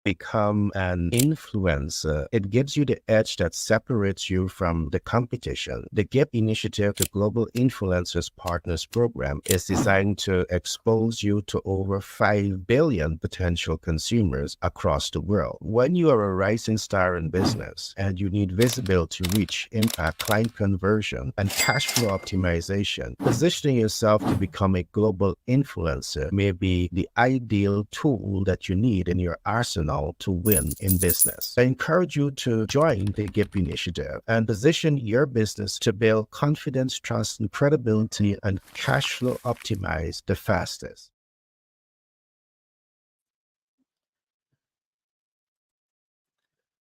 become an influencer, it gives you the edge that separates you from the competition. The GIPP initiative, the Global Influencers Partners Program, is designed to expose you to over 5 billion potential consumers across the world. When you are a rising star in business and you need visibility, reach, impact, client conversion, and cash flow optimization, positioning yourself to become a global influencer may be the ideal tool that you need in your arsenal to win in business. I encourage you to join the GIPP initiative and position your business to build confidence, trust, and credibility and cash flow optimize the fastest.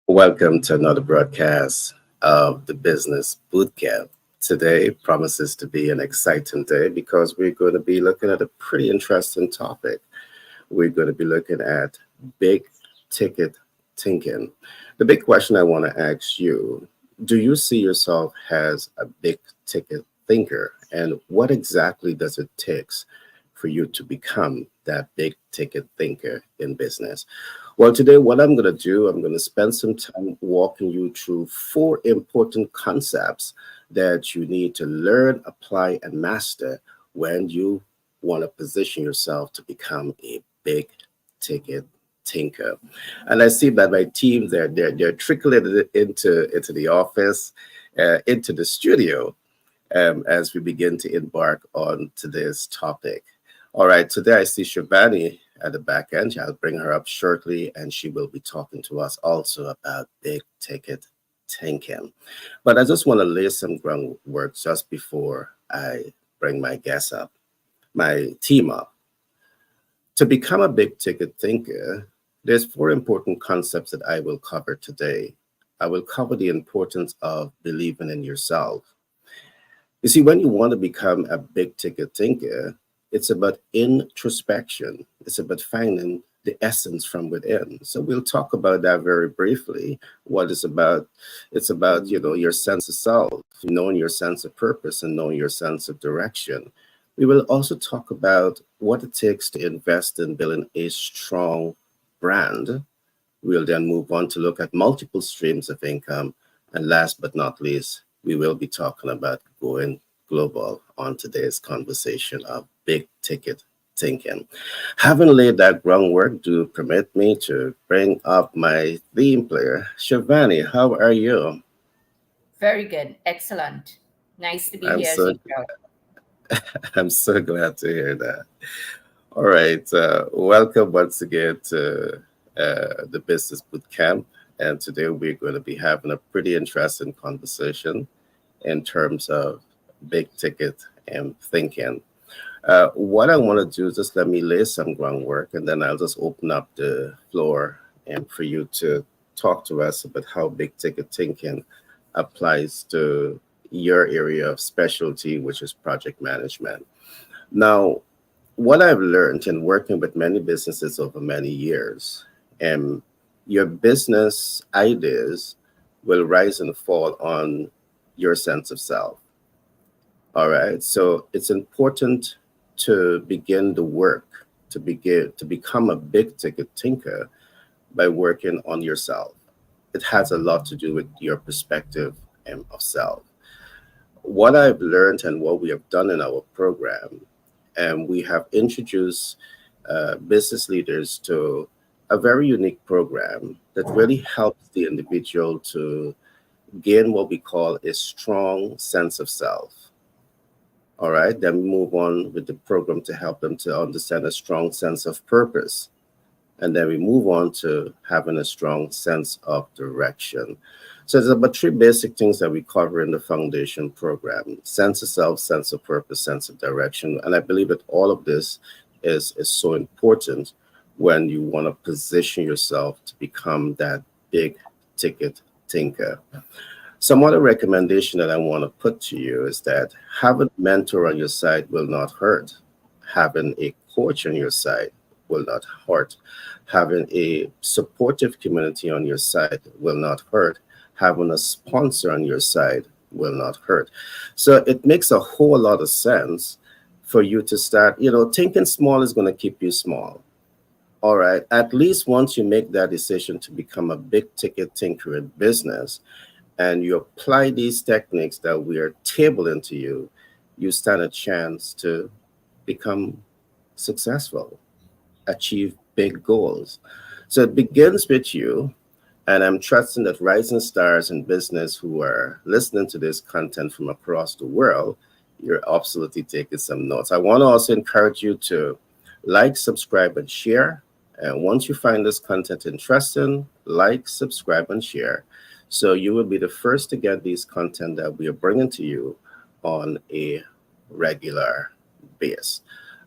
Welcome to another broadcast of the Business Bootcamp. Today promises to be an exciting day because we're going to be looking at a pretty interesting topic. We're going to be looking at big ticket thinking. The big question I want to ask you, do you see yourself as a big ticket thinker? And what exactly does it take for you to become that big ticket thinker in business? Well, today, what I'm going to do, I'm going to spend some time walking you through 4 important concepts that you need to learn, apply, and master when you want to position yourself to become a big ticket thinker. And I see that my team, they're trickling it into the office, into the studio, as we begin to embark on today's topic. All right, today I see Shivani at the back end. I'll bring her up shortly, and she will be talking to us also about big ticket thinking. But I just want to lay some groundwork just before I bring my guests up, my team up. To become a big ticket thinker, there's 4 important concepts that I will cover today. I will cover the importance of believing in yourself. You see, when you want to become a big ticket thinker, it's about introspection. It's about finding the essence from within. So we'll talk about that very briefly. What it's about, your sense of self, knowing your sense of purpose and knowing your sense of direction. We will also talk about what it takes to invest in building a strong brand. We'll then move on to look at multiple streams of income. And last but not least, we will be talking about going global on today's conversation of big ticket thinking. Having laid that groundwork, do permit me to bring up my theme player. Shivani, how are you? Very good. Excellent. Nice to be I'm here, so Zico. I'm so glad to hear that. All right, welcome once again to the Business Bootcamp. And today we're going to be having a pretty interesting conversation in terms of big ticket and thinking. What I want to do is just let me lay some groundwork, and then I'll just open up the floor and for you to talk to us about how big ticket thinking applies to your area of specialty, which is project management. Now, what I've learned in working with many businesses over many years, and your business ideas will rise and fall on your sense of self. All right. So it's important to begin the work, to become a big ticket thinker by working on yourself. It has a lot to do with your perspective of self. What I've learned and what we have done in our program, and we have introduced business leaders to a very unique program that really helps the individual to gain what we call a strong sense of self. All right, then we move on with the program to help them to understand a strong sense of purpose. And then we move on to having a strong sense of direction. So there's about 3 basic things that we cover in the foundation program: sense of self, sense of purpose, sense of direction. And I believe that all of this is so important when you want to position yourself to become that big ticket thinker. Some other recommendation that I want to put to you is that having a mentor on your side will not hurt. Having a coach on your side will not hurt. Having a supportive community on your side will not hurt. Having a sponsor on your side will not hurt. So it makes a whole lot of sense for you to start, thinking small is going to keep you small. All right. At least once you make that decision to become a big ticket thinker in business and you apply these techniques that we are tabling to you, you stand a chance to become successful, achieve big goals. So it begins with you. And I'm trusting that rising stars in business who are listening to this content from across the world, you're absolutely taking some notes. I want to also encourage you to like, subscribe, and share. And once you find this content interesting, like, subscribe, and share. So you will be the first to get these content that we are bringing to you on a regular basis.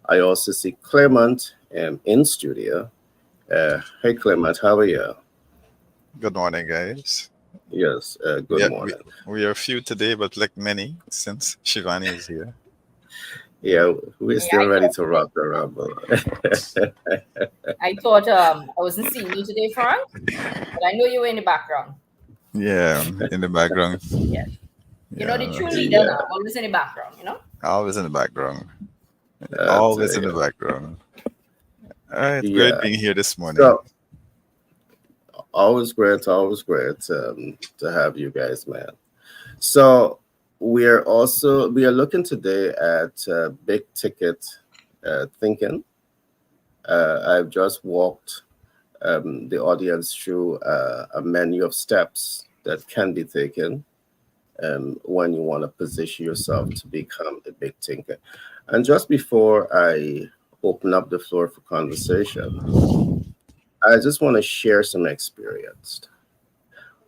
I also see Clement in studio. Hey, Clement, how are you? Good morning, guys. Yes, We good are, we, morning. we are few today, but like many since Shivani is here. Yeah, we're Yeah, still ready to rock the rumble. I thought I wasn't seeing you today, Frank, but I know you were in the background. Yeah, in the background. Yes. The Yeah, true leader Yeah, now, always in the background. always in the background. tell Always in the you. background. All right, great Yeah. being here this morning. So always great to have you guys, man. So we are looking today at big ticket thinking. I've just walked the audience through a menu of steps that can be taken when you want to position yourself to become a big thinker. And just before I open up the floor for conversation, I just want to share some experience.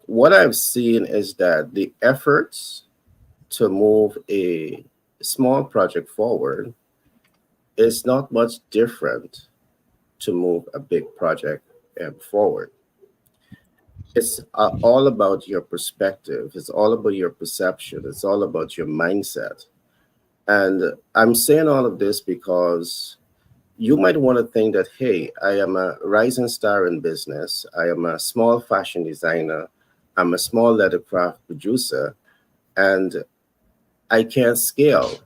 What I've seen is that the efforts to move a small project forward is not much different to move a big project forward. It's all about your perspective. It's all about your perception. It's all about your mindset. And I'm saying all of this because you might want to think that, hey, I am a rising star in business. I am a small fashion designer. I'm a small lettercraft producer, and I can't scale.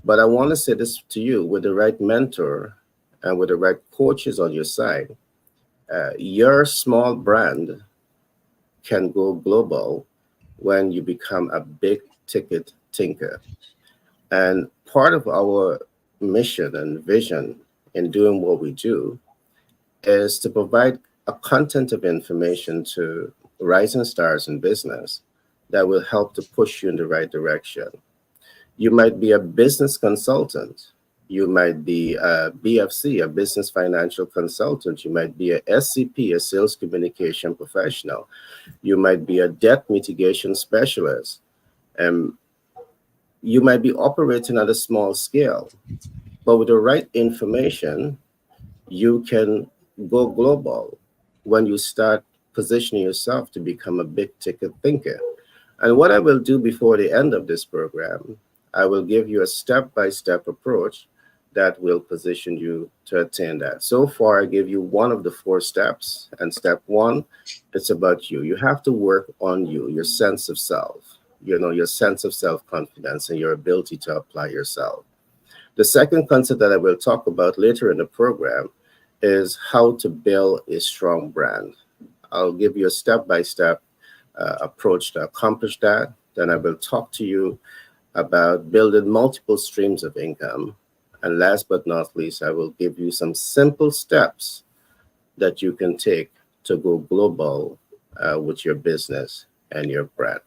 But I want to say this to you with the right mentor and with the right coaches on your side, your small brand can go global when you become a big ticket thinker. And part of our mission and vision in doing what we do is to provide a content of information to rising stars in business that will help to push you in the right direction. You might be a business consultant. You might be a BFC, a business financial consultant. You might be a SCP, a sales communication professional. You might be a debt mitigation specialist. And you might be operating at a small scale. But with the right information, you can go global when you start positioning yourself to become a big ticket thinker. And what I will do before the end of this program, I will give you a step by step approach that will position you to attain that. So far, I gave you one of the four steps. And step one, it's about you. You have to work on you, your sense of self, your sense of self confidence and your ability to apply yourself. The second concept that I will talk about later in the program is how to build a strong brand. I'll give you a step by step approach to accomplish that. Then I will talk to you about building multiple streams of income. And last but not least, I will give you some simple steps that you can take to go global with your business and your brand.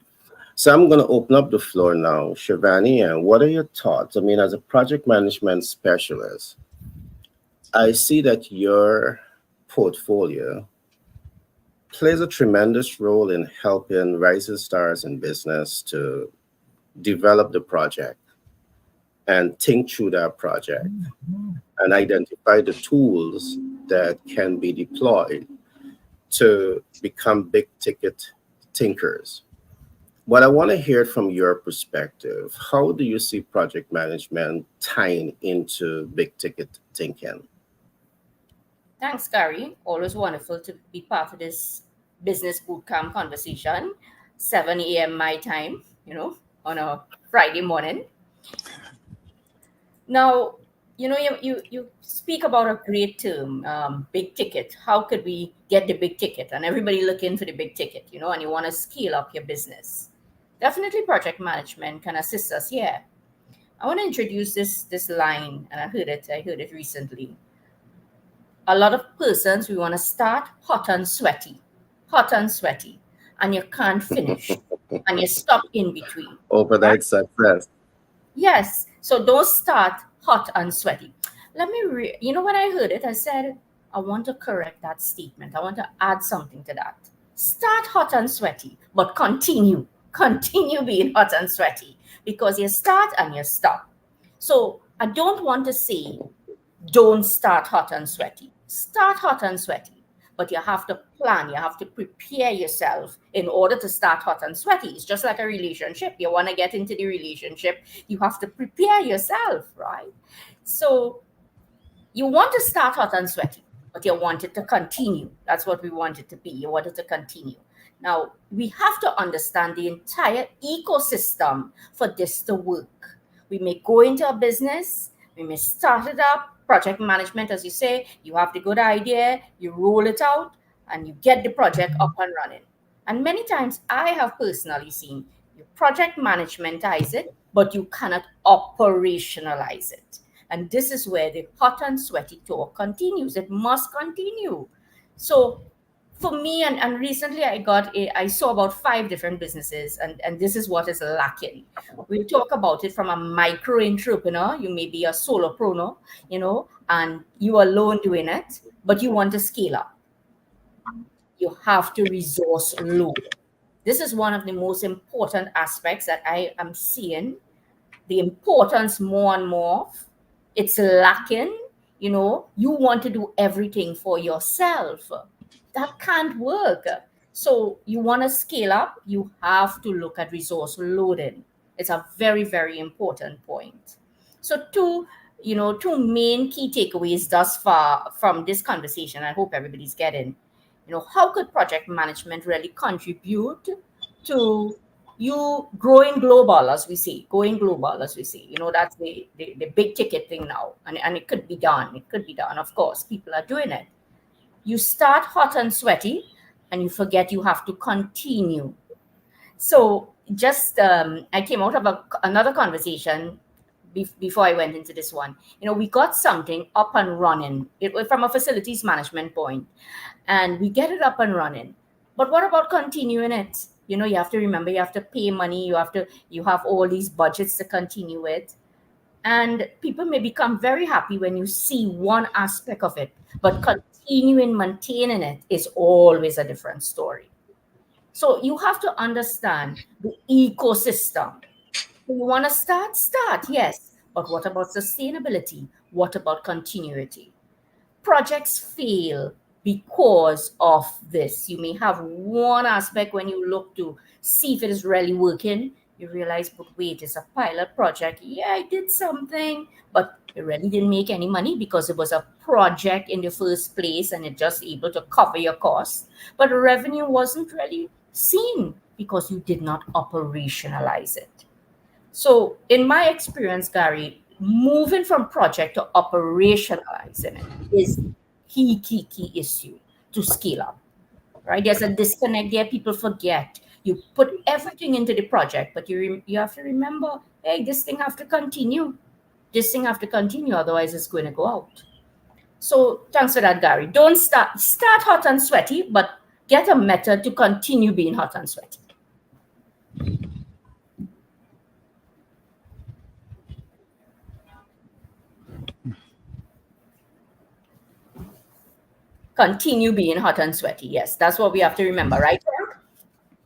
So I'm going to open up the floor now. Shivani, and what are your thoughts? I mean, as a project management specialist, I see that your portfolio plays a tremendous role in helping rising stars in business to develop the project and think through that project and identify the tools that can be deployed to become big ticket thinkers. What I want to hear from your perspective, how do you see project management tying into big ticket thinking? Thanks, Gary. Always wonderful to be part of this business bootcamp conversation. 7 a.m. my time, on a Friday morning. Now, you speak about a great term, big ticket. How could we get the big ticket? And everybody looking for the big ticket, and you want to scale up your business. Definitely project management can assist us. Yeah. I want to introduce this line, and I heard it recently. A lot of persons, we want to start hot and sweaty, and you can't finish, and you stop in between. Right? Overnight success. Yes. So don't start hot and sweaty. When I heard it, I said, I want to correct that statement. I want to add something to that. Start hot and sweaty, but continue. Continue being hot and sweaty because you start and you stop. So I don't want to say don't start hot and sweaty. Start hot and sweaty, but you have to plan, you have to prepare yourself in order to start hot and sweaty. It's just like a relationship. You want to get into the relationship, you have to prepare yourself, right? So you want to start hot and sweaty, but you want it to continue. That's what we want it to be. You want it to continue. Now, we have to understand the entire ecosystem for this to work. We may go into a business, we may start it up, project management, as you say, you have the good idea, you roll it out, and you get the project up and running. And many times I have personally seen you project managementize it, but you cannot operationalize it. And this is where the hot and sweaty talk continues. It must continue. So for me, and recently I saw about 5 different businesses, and this is what is lacking. We'll talk about it from a micro entrepreneur. You may be a solopreneur, and you alone doing it, but you want to scale up. You have to resource load. This is one of the most important aspects that I am seeing the importance more and more. It's lacking. You want to do everything for yourself. That can't work. So you want to scale up, you have to look at resource loading. It's a very, very important point. So two main key takeaways thus far from this conversation. I hope everybody's getting. How could project management really contribute to you growing global, as we say, going global, as we say. That's the big ticket thing now. And it could be done. It could be done. Of course, people are doing it. You start hot and sweaty and you forget you have to continue. So just I came out of another conversation before I went into this one. We got something up and running from a facilities management point, and we get it up and running. But what about continuing it? You have to remember, you have to pay money, you have all these budgets to continue it. And people may become very happy when you see one aspect of it, but continuing maintaining it is always a different story. So you have to understand the ecosystem. So you want to start, yes. But what about sustainability? What about continuity? Projects fail because of this. You may have one aspect when you look to see if it is really working. You realize, but wait, it's a pilot project. Yeah, I did something, but it really didn't make any money because it was a project in the first place and it just able to cover your costs. But the revenue wasn't really seen because you did not operationalize it. So, in my experience, Gary, moving from project to operationalizing it is key issue to scale up, right? There's a disconnect there. People forget. You put everything into the project, but you have to remember, hey, this thing have to continue. This thing have to continue, otherwise it's going to go out. So thanks for that, Gary. Don't start hot and sweaty, but get a method to continue being hot and sweaty. Continue being hot and sweaty. Yes, that's what we have to remember, right?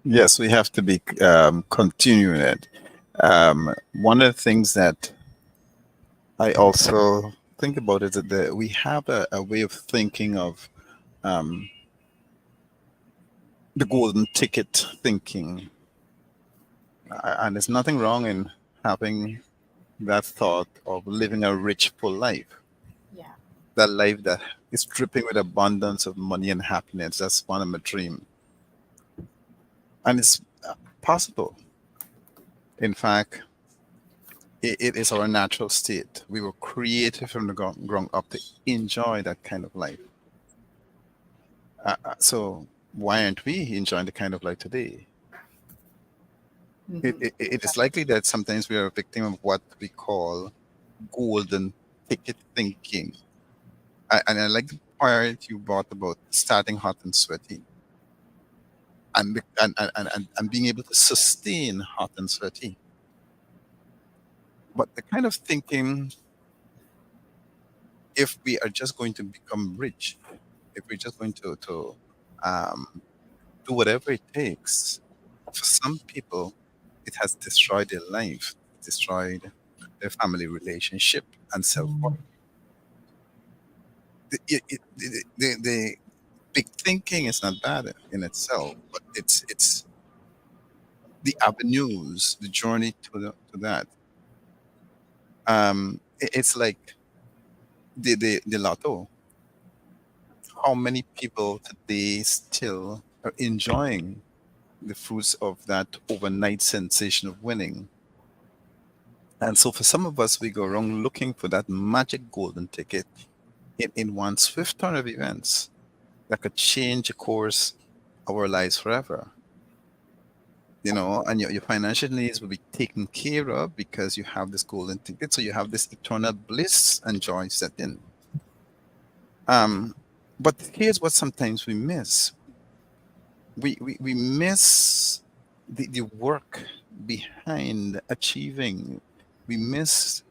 Yes, we have to be continuing it. One of the things that I also think about is that we have a way of thinking of the golden ticket thinking. And there's nothing wrong in having that thought of living a rich, full life. Yeah. That life that is dripping with abundance of money and happiness. That's one of my dreams. And it's possible. In fact, It is our natural state. We were created from the ground up to enjoy that kind of life. So why aren't we enjoying the kind of life today? It is likely that sometimes we are a victim of what we call golden ticket thinking. And I like the part you brought about starting hot and sweaty and being able to sustain hot and sweaty. But the kind of thinking, if we are just going to become rich, if we're just going to um, do whatever it takes, for some people, it has destroyed their life, destroyed their family relationship and self-worth. The big thinking is not bad in itself, but it's the avenues, the journey to that. It's like the lotto. How many people today still are enjoying the fruits of that overnight sensation of winning? And so for some of us, we go around looking for that magic golden ticket in one swift turn of events that could change the course of our lives forever. And your financial needs will be taken care of because you have this golden ticket. So you have this eternal bliss and joy set in. But here's what sometimes we miss. We miss the work behind achieving. We miss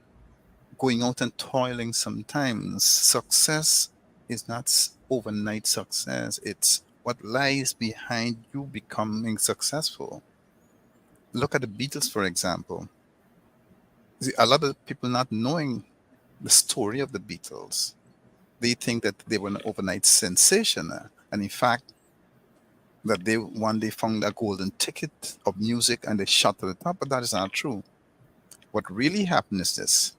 going out and toiling sometimes. Success is not overnight success. It's what lies behind you becoming successful. Look at the Beatles, for example. See, a lot of people not knowing the story of the Beatles, they think that they were an overnight sensation. And in fact, that they one day found a golden ticket of music and they shot to the top, but that is not true. What really happened is this.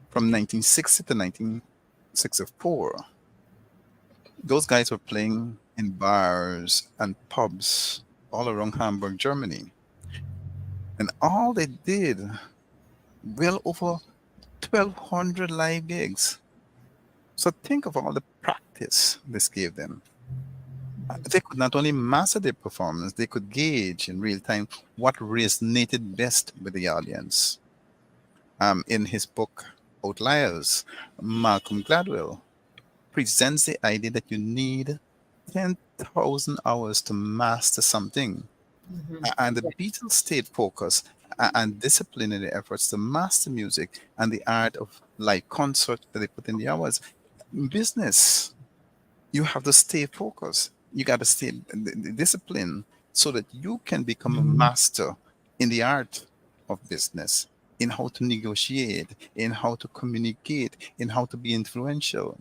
From 1960 to 1964, those guys were playing in bars and pubs all around Hamburg, Germany. And all they did, well over 1,200 live gigs. So think of all the practice this gave them. They could not only master their performance, they could gauge in real time what resonated best with the audience. In his book, Outliers, Malcolm Gladwell presents the idea that you need 10,000 hours to master something. And the Beatles stayed focused and disciplined in their efforts to master music and the art of live concert that they put in the hours. In business, you have to stay focused. You got to stay disciplined so that you can become a master in the art of business, in how to negotiate, in how to communicate, in how to be influential.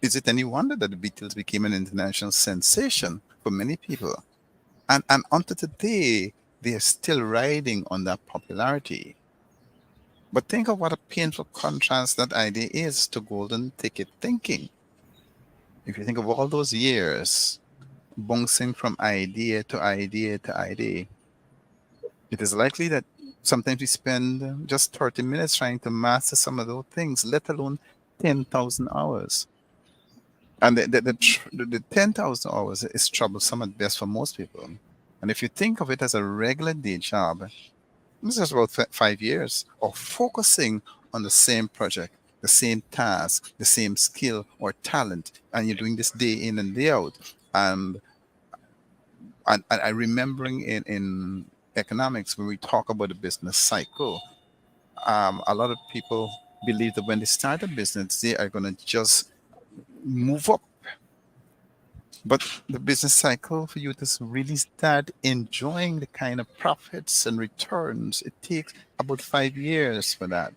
Is it any wonder that the Beatles became an international sensation for many people? And until today, they are still riding on that popularity. But think of what a painful contrast that idea is to golden ticket thinking. If you think of all those years bouncing from idea to idea to idea, it is likely that sometimes we spend just 30 minutes trying to master some of those things, let alone 10,000 hours. And the 10,000 hours is troublesome at best for most people. And if you think of it as a regular day job, this is about 5 years of focusing on the same project, the same task, the same skill or talent, and you're doing this day in and day out. And I remembering in economics when we talk about the business cycle, a lot of people believe that when they start a business, they are going to just move up. But the business cycle for you to really start enjoying the kind of profits and returns, it takes about 5 years for that.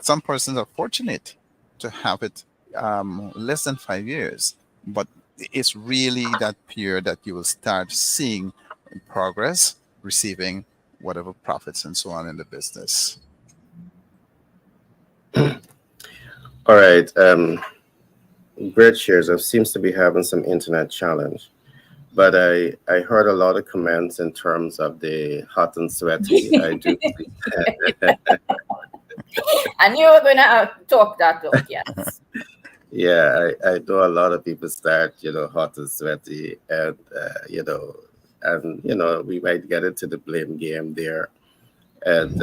Some persons are fortunate to have it less than 5 years, but it's really that period that you will start seeing progress, receiving whatever profits and so on in the business. All right. Great shares. Seems to be having some internet challenge. But I heard a lot of comments in terms of the hot and sweaty. I do believe I knew you were going to talk that out, yes. yeah, I know a lot of people start, hot and sweaty, and we might get into the blame game there. And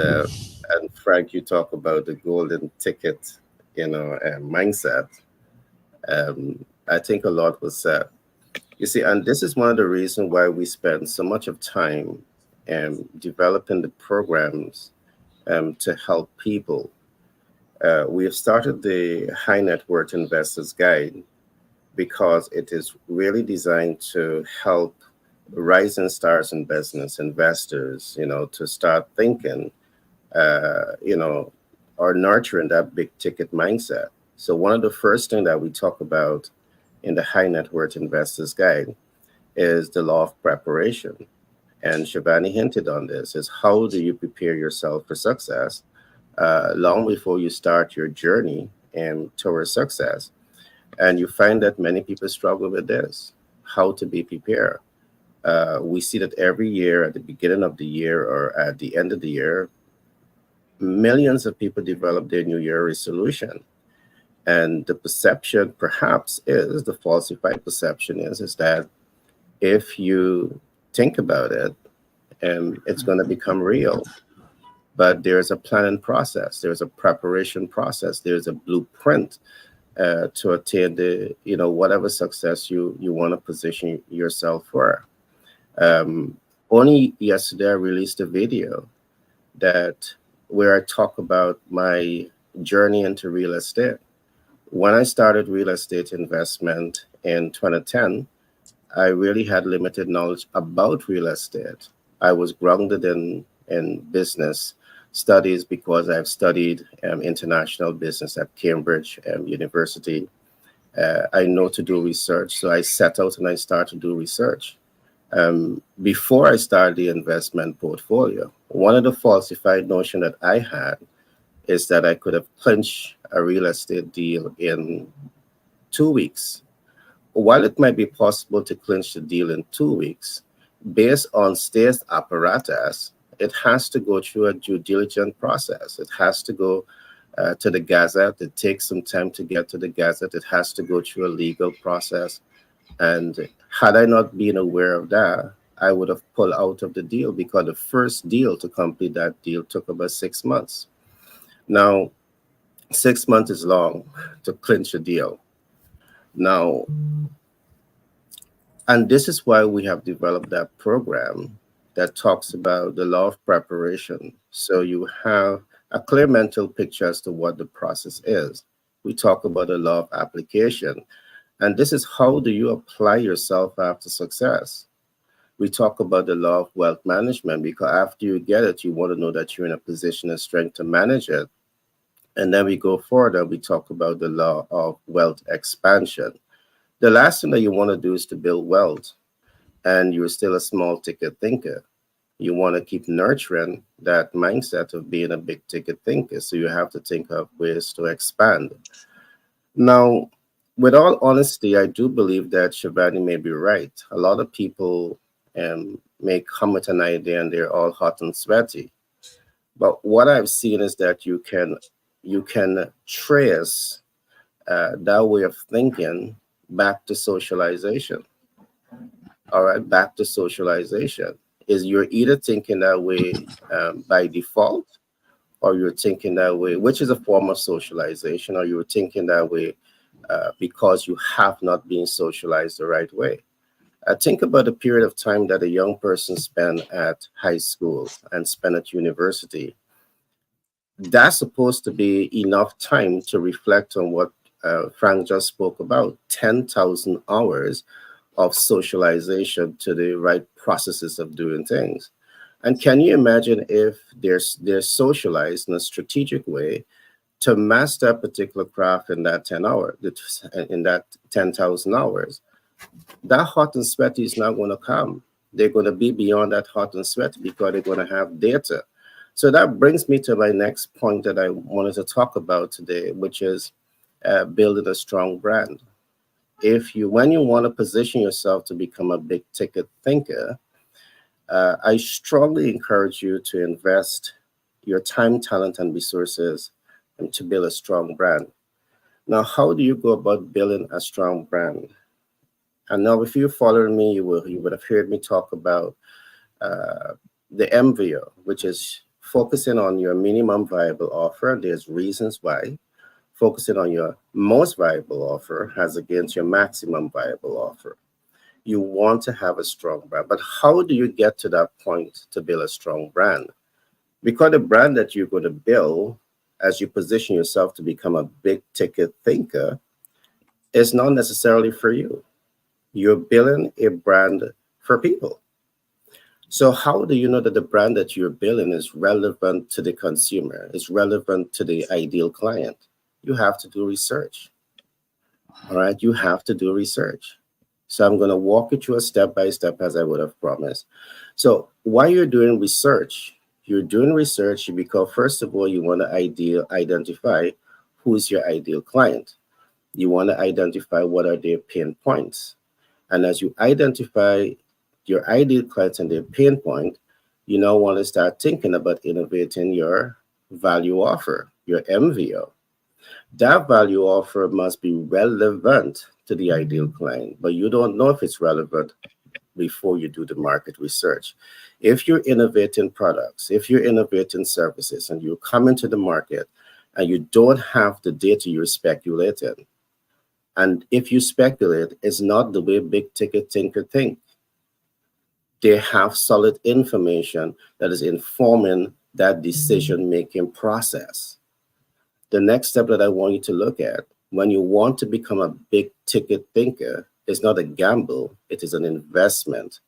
Frank, you talk about the golden ticket, mindset. I think a lot was said. You see, and this is one of the reasons why we spend so much of time developing the programs to help people. We have started the High Net Worth Investors Guide because it is really designed to help rising stars in business investors, to start thinking, or nurturing that big ticket mindset. So one of the first things that we talk about in the High Net Worth Investors Guide is the law of preparation. And Shivani hinted on this, is how do you prepare yourself for success long before you start your journey towards success? And you find that many people struggle with this, how to be prepared. We see that every year at the beginning of the year or at the end of the year, millions of people develop their New Year resolution. And the perception perhaps is, the falsified perception is that if you think about it, it's going to become real. But there's a planning process, there's a preparation process, there's a blueprint to attain the, whatever success you want to position yourself for. Only yesterday I released a video where I talk about my journey into real estate. When I started real estate investment in 2010, I really had limited knowledge about real estate. I was grounded in business studies because I've studied international business at Cambridge University. I know to do research, so I set out and I started to do research. Before I started the investment portfolio, one of the falsified notion that I had is that I could have clinched a real estate deal in 2 weeks. While it might be possible to clinch the deal in 2 weeks, based on state apparatus, it has to go through a due diligence process. It has to go to the Gazette. It takes some time to get to the Gazette. It has to go through a legal process. And had I not been aware of that, I would have pulled out of the deal, because the first deal to complete that deal took about 6 months. Now, 6 months is long to clinch a deal. Now, and this is why we have developed that program that talks about the law of preparation. So you have a clear mental picture as to what the process is. We talk about the law of application. And this is how do you apply yourself after success. We talk about the law of wealth management, because after you get it, you want to know that you're in a position of strength to manage it. And then we go further, we talk about the law of wealth expansion. The last thing that you want to do is to build wealth, and you're still a small ticket thinker. You want to keep nurturing that mindset of being a big ticket thinker. So you have to think of ways to expand. Now, with all honesty, I do believe that Shivani may be right. A lot of people may come with an idea and they're all hot and sweaty. But what I've seen is that you can trace that way of thinking back to socialization. All right, back to socialization. Is you're either thinking that way by default, or you're thinking that way, which is a form of socialization, or you're thinking that way because you have not been socialized the right way. Think about the period of time that a young person spent at high school and spent at university. That's supposed to be enough time to reflect on what Frank just spoke about, 10,000 hours of socialization to the right processes of doing things. And can you imagine if they're socialized in a strategic way to master a particular craft in that 10 hours, in that 10,000 hours? That hot and sweaty is not going to come. They're going to be beyond that hot and sweaty because they're going to have data. So that brings me to my next point that I wanted to talk about today, which is building a strong brand. when you want to position yourself to become a big ticket thinker, I strongly encourage you to invest your time, talent, and resources to build a strong brand. Now, how do you go about building a strong brand? And now, if you followed me, you would have heard me talk about the MVO, which is focusing on your minimum viable offer. There's reasons why. Focusing on your most viable offer as against your maximum viable offer. You want to have a strong brand, but how do you get to that point to build a strong brand? Because the brand that you're going to build as you position yourself to become a big ticket thinker is not necessarily for you. You're building a brand for people. So how do you know that the brand that you're building is relevant to the consumer, is relevant to the ideal client? You have to do research. All right, you have to do research. So I'm going to walk you through a step by step as I would have promised. So while you're doing research, because first of all, you want to identify who is your ideal client. You want to identify what are their pain points. And as you identify your ideal clients and their pain point, you now want to start thinking about innovating your value offer, your MVO. That value offer must be relevant to the ideal client, but you don't know if it's relevant before you do the market research. If you're innovating products, if you're innovating services, and you come into the market and you don't have the data, you're speculating. And if you speculate, it's not the way big ticket thinker think. They have solid information that is informing that decision-making process. The next step that I want you to look at when you want to become a big ticket thinker is not a gamble, it is an investment.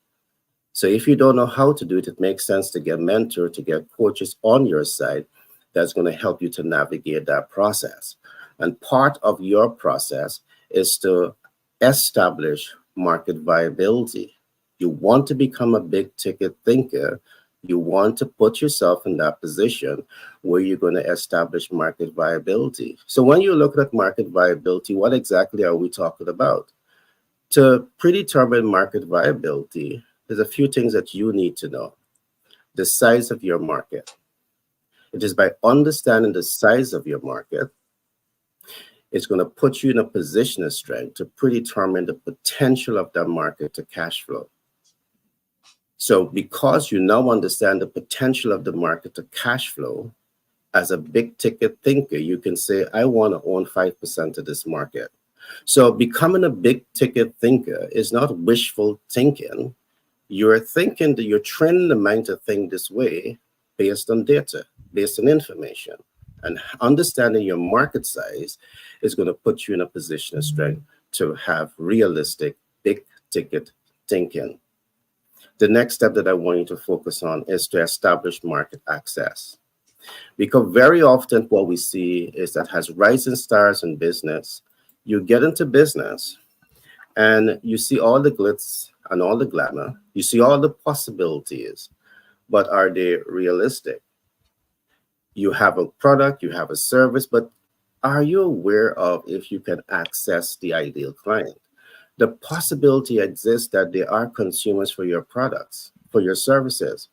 So if you don't know how to do it, it makes sense to get mentor, to get coaches on your side that's going to help you to navigate that process. And part of your process is to establish market viability. You want to become a big ticket thinker. You want to put yourself in that position where you're going to establish market viability. So when you look at market viability, what exactly are we talking about? To predetermine market viability, there's a few things that you need to know. The size of your market. It is by understanding the size of your market, it's going to put you in a position of strength to predetermine the potential of that market to cash flow. So because you now understand the potential of the market to cash flow, as a big ticket thinker, you can say, I want to own 5% of this market. So becoming a big ticket thinker is not wishful thinking. You're thinking that you're training the mind to think this way based on data, based on information. And understanding your market size is going to put you in a position of strength to have realistic big ticket thinking. The next step that I want you to focus on is to establish market access. Because very often what we see is that as rising stars in business, you get into business and you see all the glitz and all the glamour, you see all the possibilities, but are they realistic? You have a product, you have a service, but are you aware of if you can access the ideal client? The possibility exists that there are consumers for your products, for your services,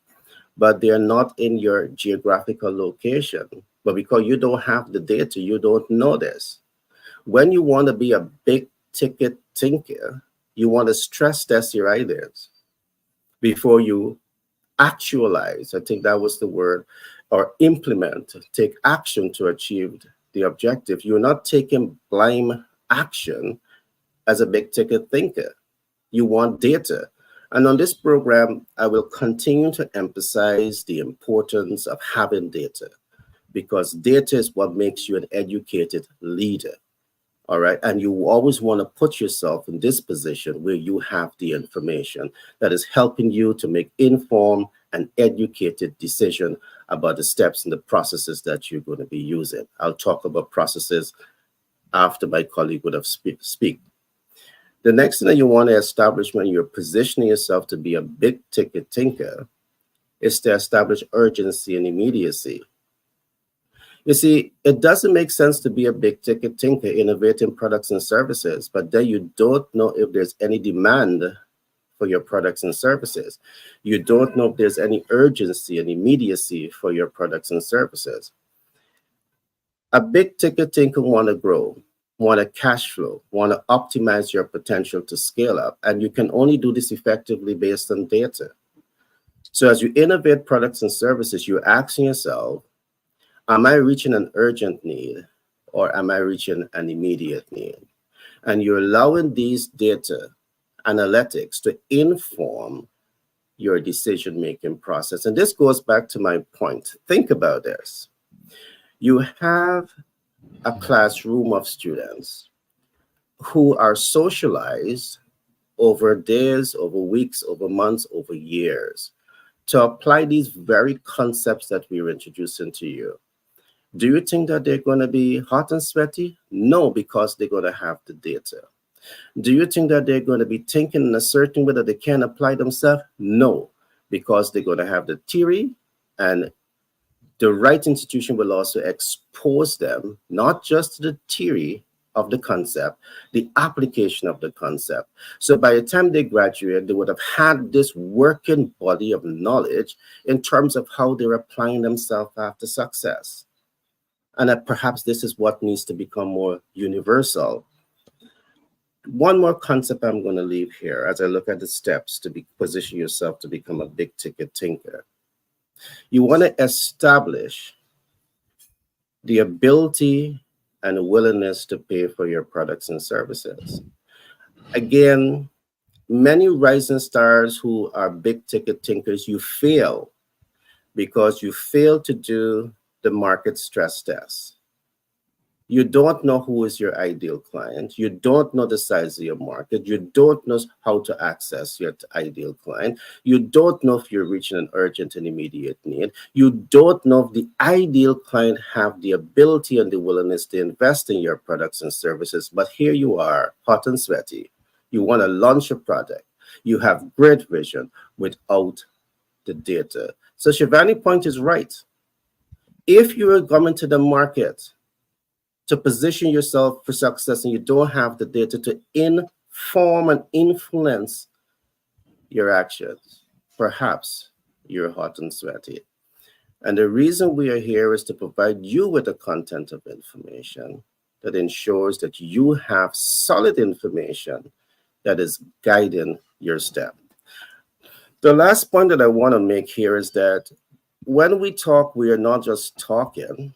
but they are not in your geographical location. But because you don't have the data, you don't know this. When you want to be a big ticket thinker, you want to stress test your ideas before you actualize. I think that was the word, or implement, take action to achieve the objective. You're not taking blind action as a big ticket thinker. You want data. And on this program, I will continue to emphasize the importance of having data, because data is what makes you an educated leader. All right. And you always want to put yourself in this position where you have the information that is helping you to make informed and educated decision about the steps and the processes that you're going to be using. I'll talk about processes after my colleague would have speak. The next thing that you want to establish when you're positioning yourself to be a big ticket thinker is to establish urgency and immediacy. You see, it doesn't make sense to be a big ticket thinker innovating products and services, but then you don't know if there's any demand for your products and services. You don't know if there's any urgency and immediacy for your products and services. A big ticket thinker want to grow, want to cash flow, want to optimize your potential to scale up, and you can only do this effectively based on data. So as you innovate products and services, you're asking yourself, am I reaching an urgent need or am I reaching an immediate need? And you're allowing these data analytics to inform your decision-making process. And this goes back to my point. Think about this. You have a classroom of students who are socialized over days, over weeks, over months, over years to apply these very concepts that we're introducing to you. Do you think that they're going to be hot and sweaty? No, because they're going to have the data. Do you think that they're going to be thinking in a certain way that they can apply themselves? No, because they're going to have the theory, and the right institution will also expose them, not just to the theory of the concept, the application of the concept. So by the time they graduate, they would have had this working body of knowledge in terms of how they're applying themselves after success. And that perhaps this is what needs to become more universal. One more concept I'm going to leave here as I look at the steps to position yourself to become a big ticket thinker. You want to establish the ability and willingness to pay for your products and services. Again, many rising stars who are big ticket thinkers, you fail because you fail to do the market stress test. You don't know who is your ideal client. You don't know the size of your market. You don't know how to access your ideal client. You don't know if you're reaching an urgent and immediate need. You don't know if the ideal client have the ability and the willingness to invest in your products and services. But here you are, hot and sweaty. You want to launch a product. You have great vision without the data. So Shivani point is right. If you are coming to the market to position yourself for success and you don't have the data to inform and influence your actions, perhaps you're hot and sweaty. And the reason we are here is to provide you with the content of information that ensures that you have solid information that is guiding your step. The last point that I want to make here is that when we talk, we are not just talking.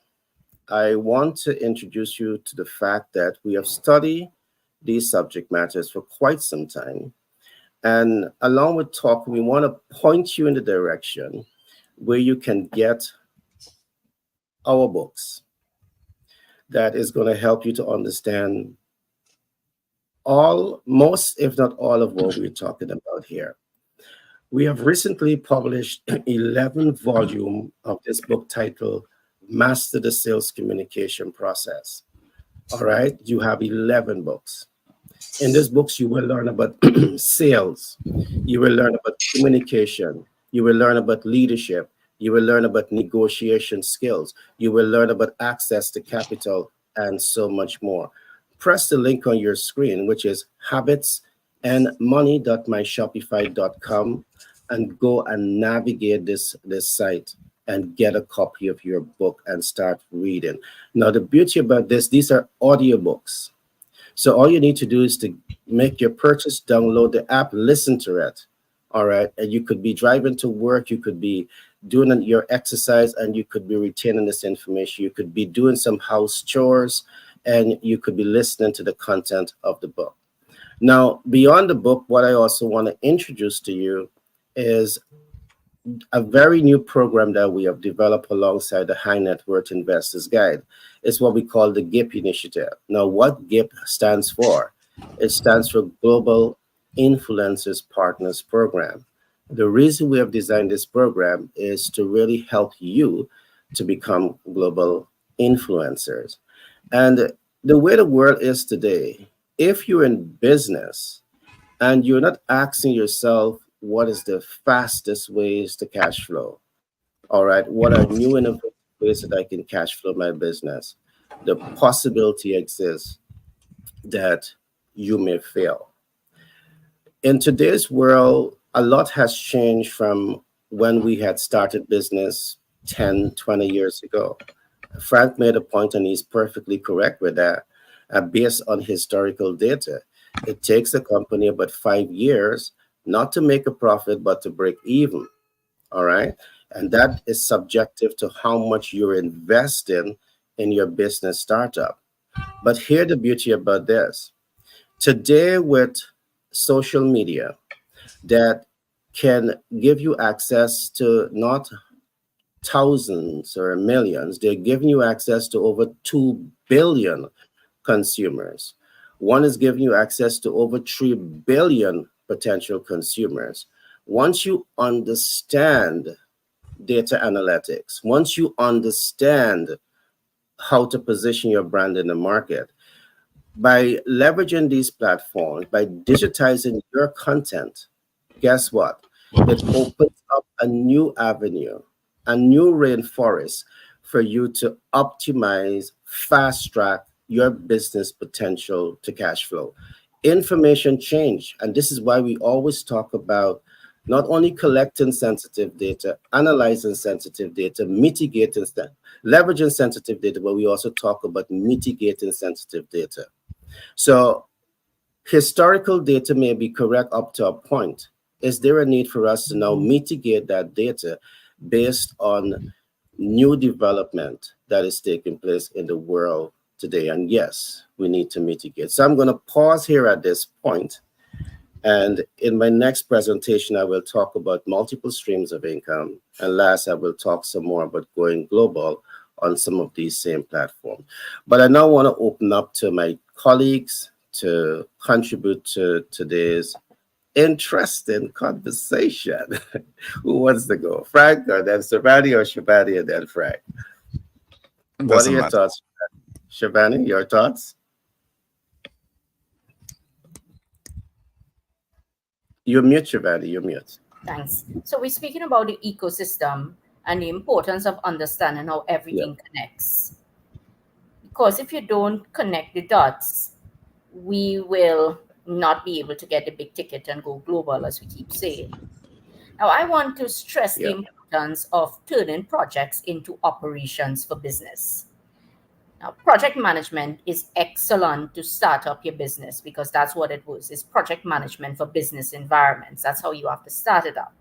I want to introduce you to the fact that we have studied these subject matters for quite some time. And along with talk, we want to point you in the direction where you can get our books that is going to help you to understand most, if not all of what we're talking about here. We have recently published 11 volumes of this book titled Master the Sales Communication Process. All right, you have 11 books. In these books, you will learn about sales. You will learn about communication. You will learn about leadership. You will learn about negotiation skills. You will learn about access to capital and so much more. Press the link on your screen, which is habitsandmoney.myshopify.com, and go and navigate this site and get a copy of your book and start reading. Now, the beauty about this, these are audiobooks. So all you need to do is to make your purchase, download the app, listen to it. All right. And you could be driving to work. You could be doing your exercise and you could be retaining this information. You could be doing some house chores and you could be listening to the content of the book. Now, beyond the book, what I also want to introduce to you is a very new program that we have developed alongside the High Net Worth Investors Guide. It's what we call the GIPP initiative. Now, what GIPP stands for? It stands for Global Influencers Partners Program. The reason we have designed this program is to really help you to become global influencers. And the way the world is today, if you're in business and you're not asking yourself, what is the fastest ways to cash flow? All right, what are new innovative place that I can cash flow my business, the possibility exists that you may fail. In today's world, a lot has changed from when we had started business 10, 20 years ago. Frank made a point, and he's perfectly correct with that. Based on historical data, it takes a company about 5 years not to make a profit, but to break even. All right. And that is subjective to how much you're investing in your business startup. But here, the beauty about this today, with social media that can give you access to not thousands or millions, they're giving you access to over 2 billion consumers. One is giving you access to over 3 billion potential consumers. Once you understand data analytics, once you understand how to position your brand in the market, by leveraging these platforms, by digitizing your content, guess what? It opens up a new avenue, a new rainforest for you to optimize, fast track your business potential to cash flow. Information change. And this is why we always talk about not only collecting sensitive data, analyzing sensitive data, leveraging sensitive data, but we also talk about mitigating sensitive data. So historical data may be correct up to a point. Is there a need for us to now mitigate that data based on new development that is taking place in the world today? And yes, we need to mitigate. So I'm going to pause here at this point. And in my next presentation, I will talk about multiple streams of income. And last, I will talk some more about going global on some of these same platforms. But I now want to open up to my colleagues to contribute to today's interesting conversation. Who wants to go? Frank, or then Shabani, or Shabani and then Frank? What are Doesn't your matter. thoughts? Shabani, your thoughts? You're mute, Shabani, you're mute. Thanks. So we're speaking about the ecosystem and the importance of understanding how everything connects. Because if you don't connect the dots, we will not be able to get the big ticket and go global, as we keep saying. Now, I want to stress the importance of turning projects into operations for business. Now, project management is excellent to start up your business because that's what it was. It's project management for business environments. That's how you have to start it up.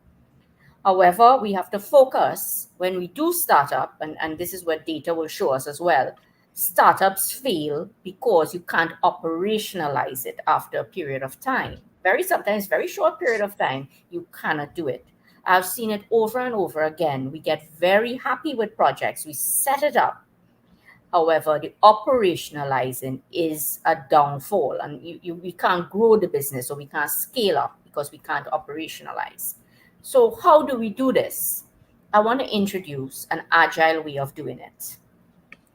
However, we have to focus when we do start up, and this is what data will show us as well. Startups fail because you can't operationalize it after a period of time. Sometimes very short period of time, you cannot do it. I've seen it over and over again. We get very happy with projects. We set it up. However, the operationalizing is a downfall, and we can't grow the business, or we can't scale up because we can't operationalize. So how do we do this? I want to introduce an agile way of doing it.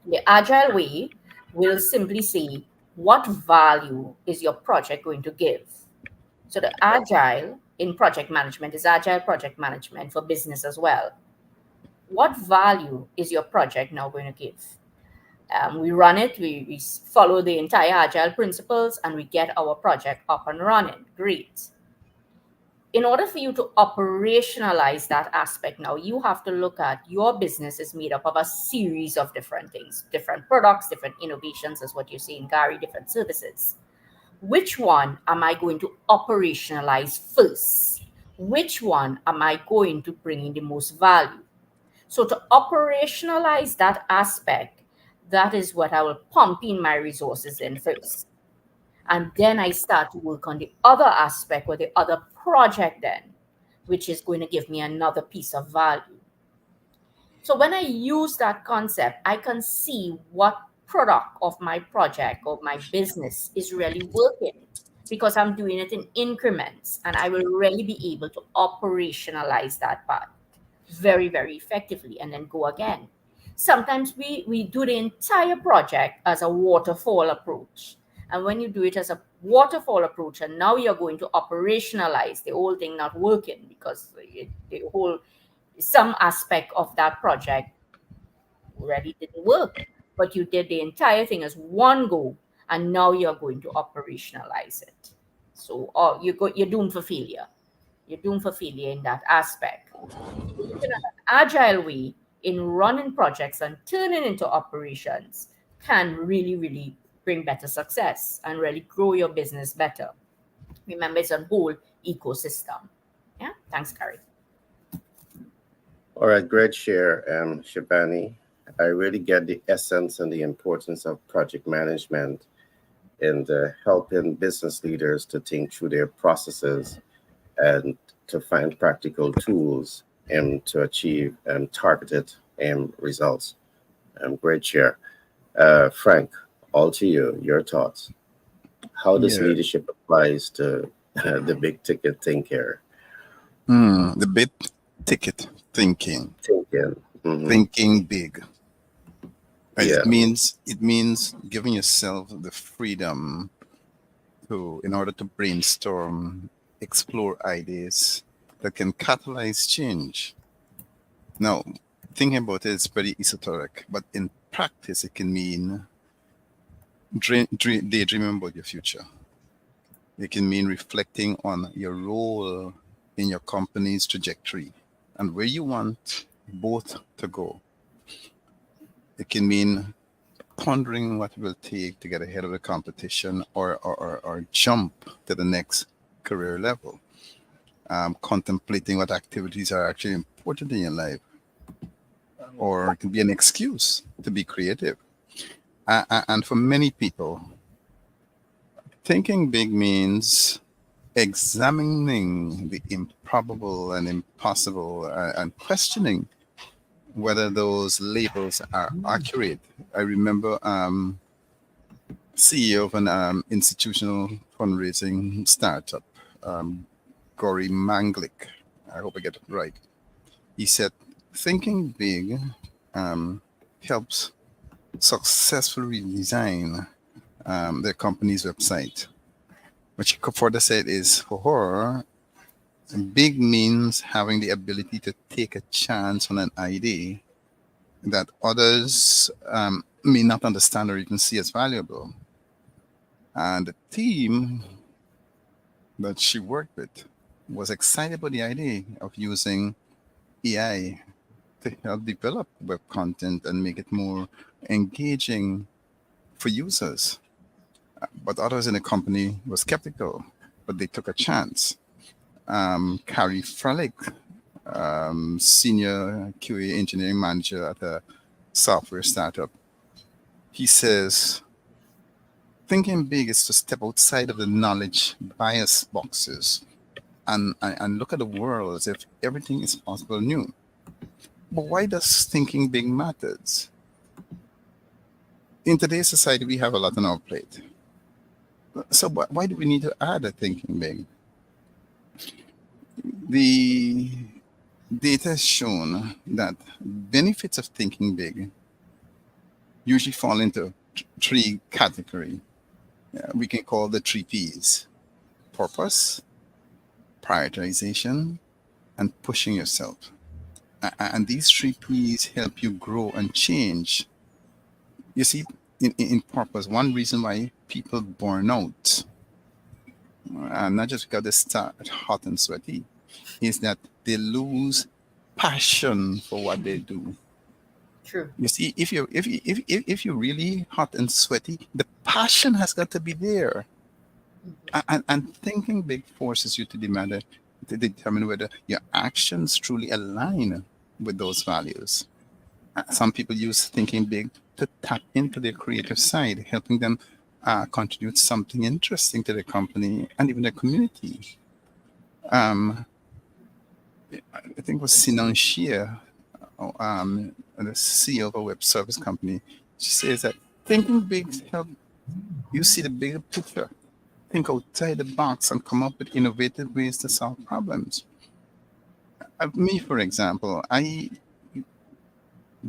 The agile way will simply say, what value is your project going to give? So the agile in project management is agile project management for business as well. What value is your project now going to give? We run it, we follow the entire agile principles, and we get our project up and running. Great. In order for you to operationalize that aspect now, you have to look at your business is made up of a series of different things, different products, different innovations, as what you're saying, Gary, different services. Which one am I going to operationalize first? Which one am I going to bring in the most value? So to operationalize that aspect, that is what I will pump in my resources in first. And then I start to work on the other aspect or the other project then, which is going to give me another piece of value. So when I use that concept, I can see what product of my project or my business is really working, because I'm doing it in increments, and I will really be able to operationalize that part very, very effectively and then go again. Sometimes we do the entire project as a waterfall approach. And when you do it as a waterfall approach, and now you're going to operationalize the whole thing not working because some aspect of that project already didn't work, but you did the entire thing as one go, and now you're going to operationalize it. So, you're doomed for failure. You're doomed for failure in that aspect. Looking at an agile way in running projects and turning into operations can really, really bring better success and really grow your business better. Remember, it's a whole ecosystem. Yeah, thanks, Carrie. All right, great share, Shabani. I really get the essence and the importance of project management and helping business leaders to think through their processes and to find practical tools and to achieve targeted results. Great share. Frank, all to you, your thoughts. How does Yeah. leadership applies to the big ticket thinker? The big ticket thinking, Mhm. thinking big. Right? Yeah. It means giving yourself the freedom to, in order to brainstorm, explore ideas that can catalyze change. Now, thinking about it is pretty esoteric, but in practice, it can mean daydreaming about your future. It can mean reflecting on your role in your company's trajectory and where you want both to go. It can mean pondering what it will take to get ahead of the competition or jump to the next career level. Contemplating what activities are actually important in your life, or it can be an excuse to be creative. And for many people, thinking big means examining the improbable and impossible and questioning whether those labels are accurate. I remember CEO of an institutional fundraising startup, Gory Manglik. I hope I get it right. He said, thinking big helps successfully design their company's website. What she could further said is, for her, big means having the ability to take a chance on an idea that others may not understand or even see as valuable. And the team that she worked with was excited about the idea of using AI to help develop web content and make it more engaging for users. But others in the company were skeptical, but they took a chance. Carrie Frelick, senior QA engineering manager at a software startup, he says, thinking big is to step outside of the knowledge bias boxes and look at the world as if everything is possible new. But why does thinking big matters? In today's society, we have a lot on our plate. So why do we need to add a thinking big? The data has shown that benefits of thinking big usually fall into three categories. We can call the three P's: purpose, prioritization, and pushing yourself. And these three P's help you grow and change. You see, in purpose, one reason why people burn out, and not just because they start hot and sweaty, is that they lose passion for what they do. True. You see, if you're really hot and sweaty, the passion has got to be there. And thinking big forces you to determine whether your actions truly align with those values. Some people use thinking big to tap into their creative side, helping them contribute something interesting to the company and even the community. I think it was Sinan Shia, the CEO of a web service company. She says that thinking big help you see the bigger picture, think outside the box, and come up with innovative ways to solve problems. Me, for example,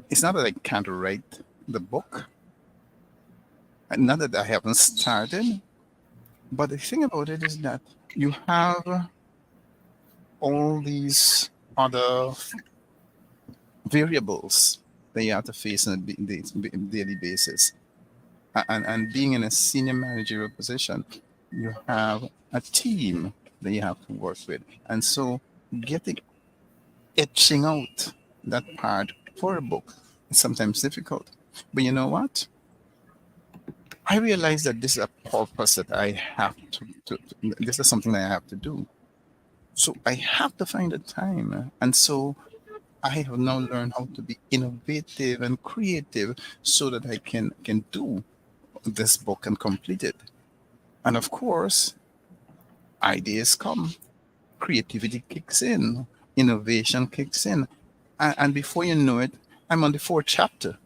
it's not that I can't write the book, not that I haven't started, but the thing about it is that you have all these other variables that you have to face on a daily basis. And being in a senior managerial position, you have a team that you have to work with. And so getting etching out that part for a book is sometimes difficult. But you know what? I realize that this is a purpose that I have this is something that I have to do. So I have to find the time. And so I have now learned how to be innovative and creative so that I can do this book and complete it. And of course, ideas come, creativity kicks in, innovation kicks in. And before you know it, I'm on the fourth chapter.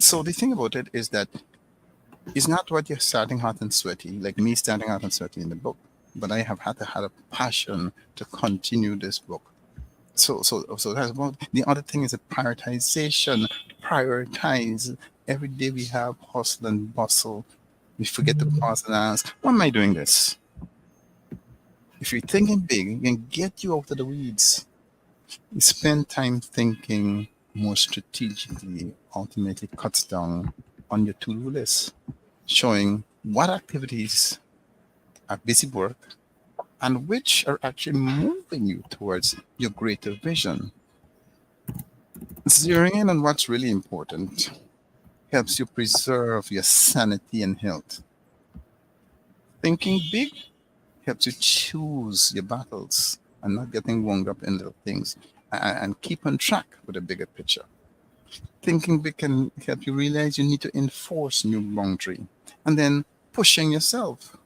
So the thing about it is that it's not what you're starting hot and sweaty, like me starting hot and sweaty in the book, but I have had to have a passion to continue this book. So that's about the other thing is a prioritization. Prioritize. Every day we have hustle and bustle. We forget to pause and ask, why am I doing this? If you're thinking big, it can get you out of the weeds. You spend time thinking more strategically, ultimately cuts down on your to-do list, showing what activities are busy work and which are actually moving you towards your greater vision. Zeroing in on what's really important helps you preserve your sanity and health. Thinking big helps you choose your battles and not getting wound up in little things and keep on track with a bigger picture. Thinking big can help you realize you need to enforce new boundary and then pushing yourself.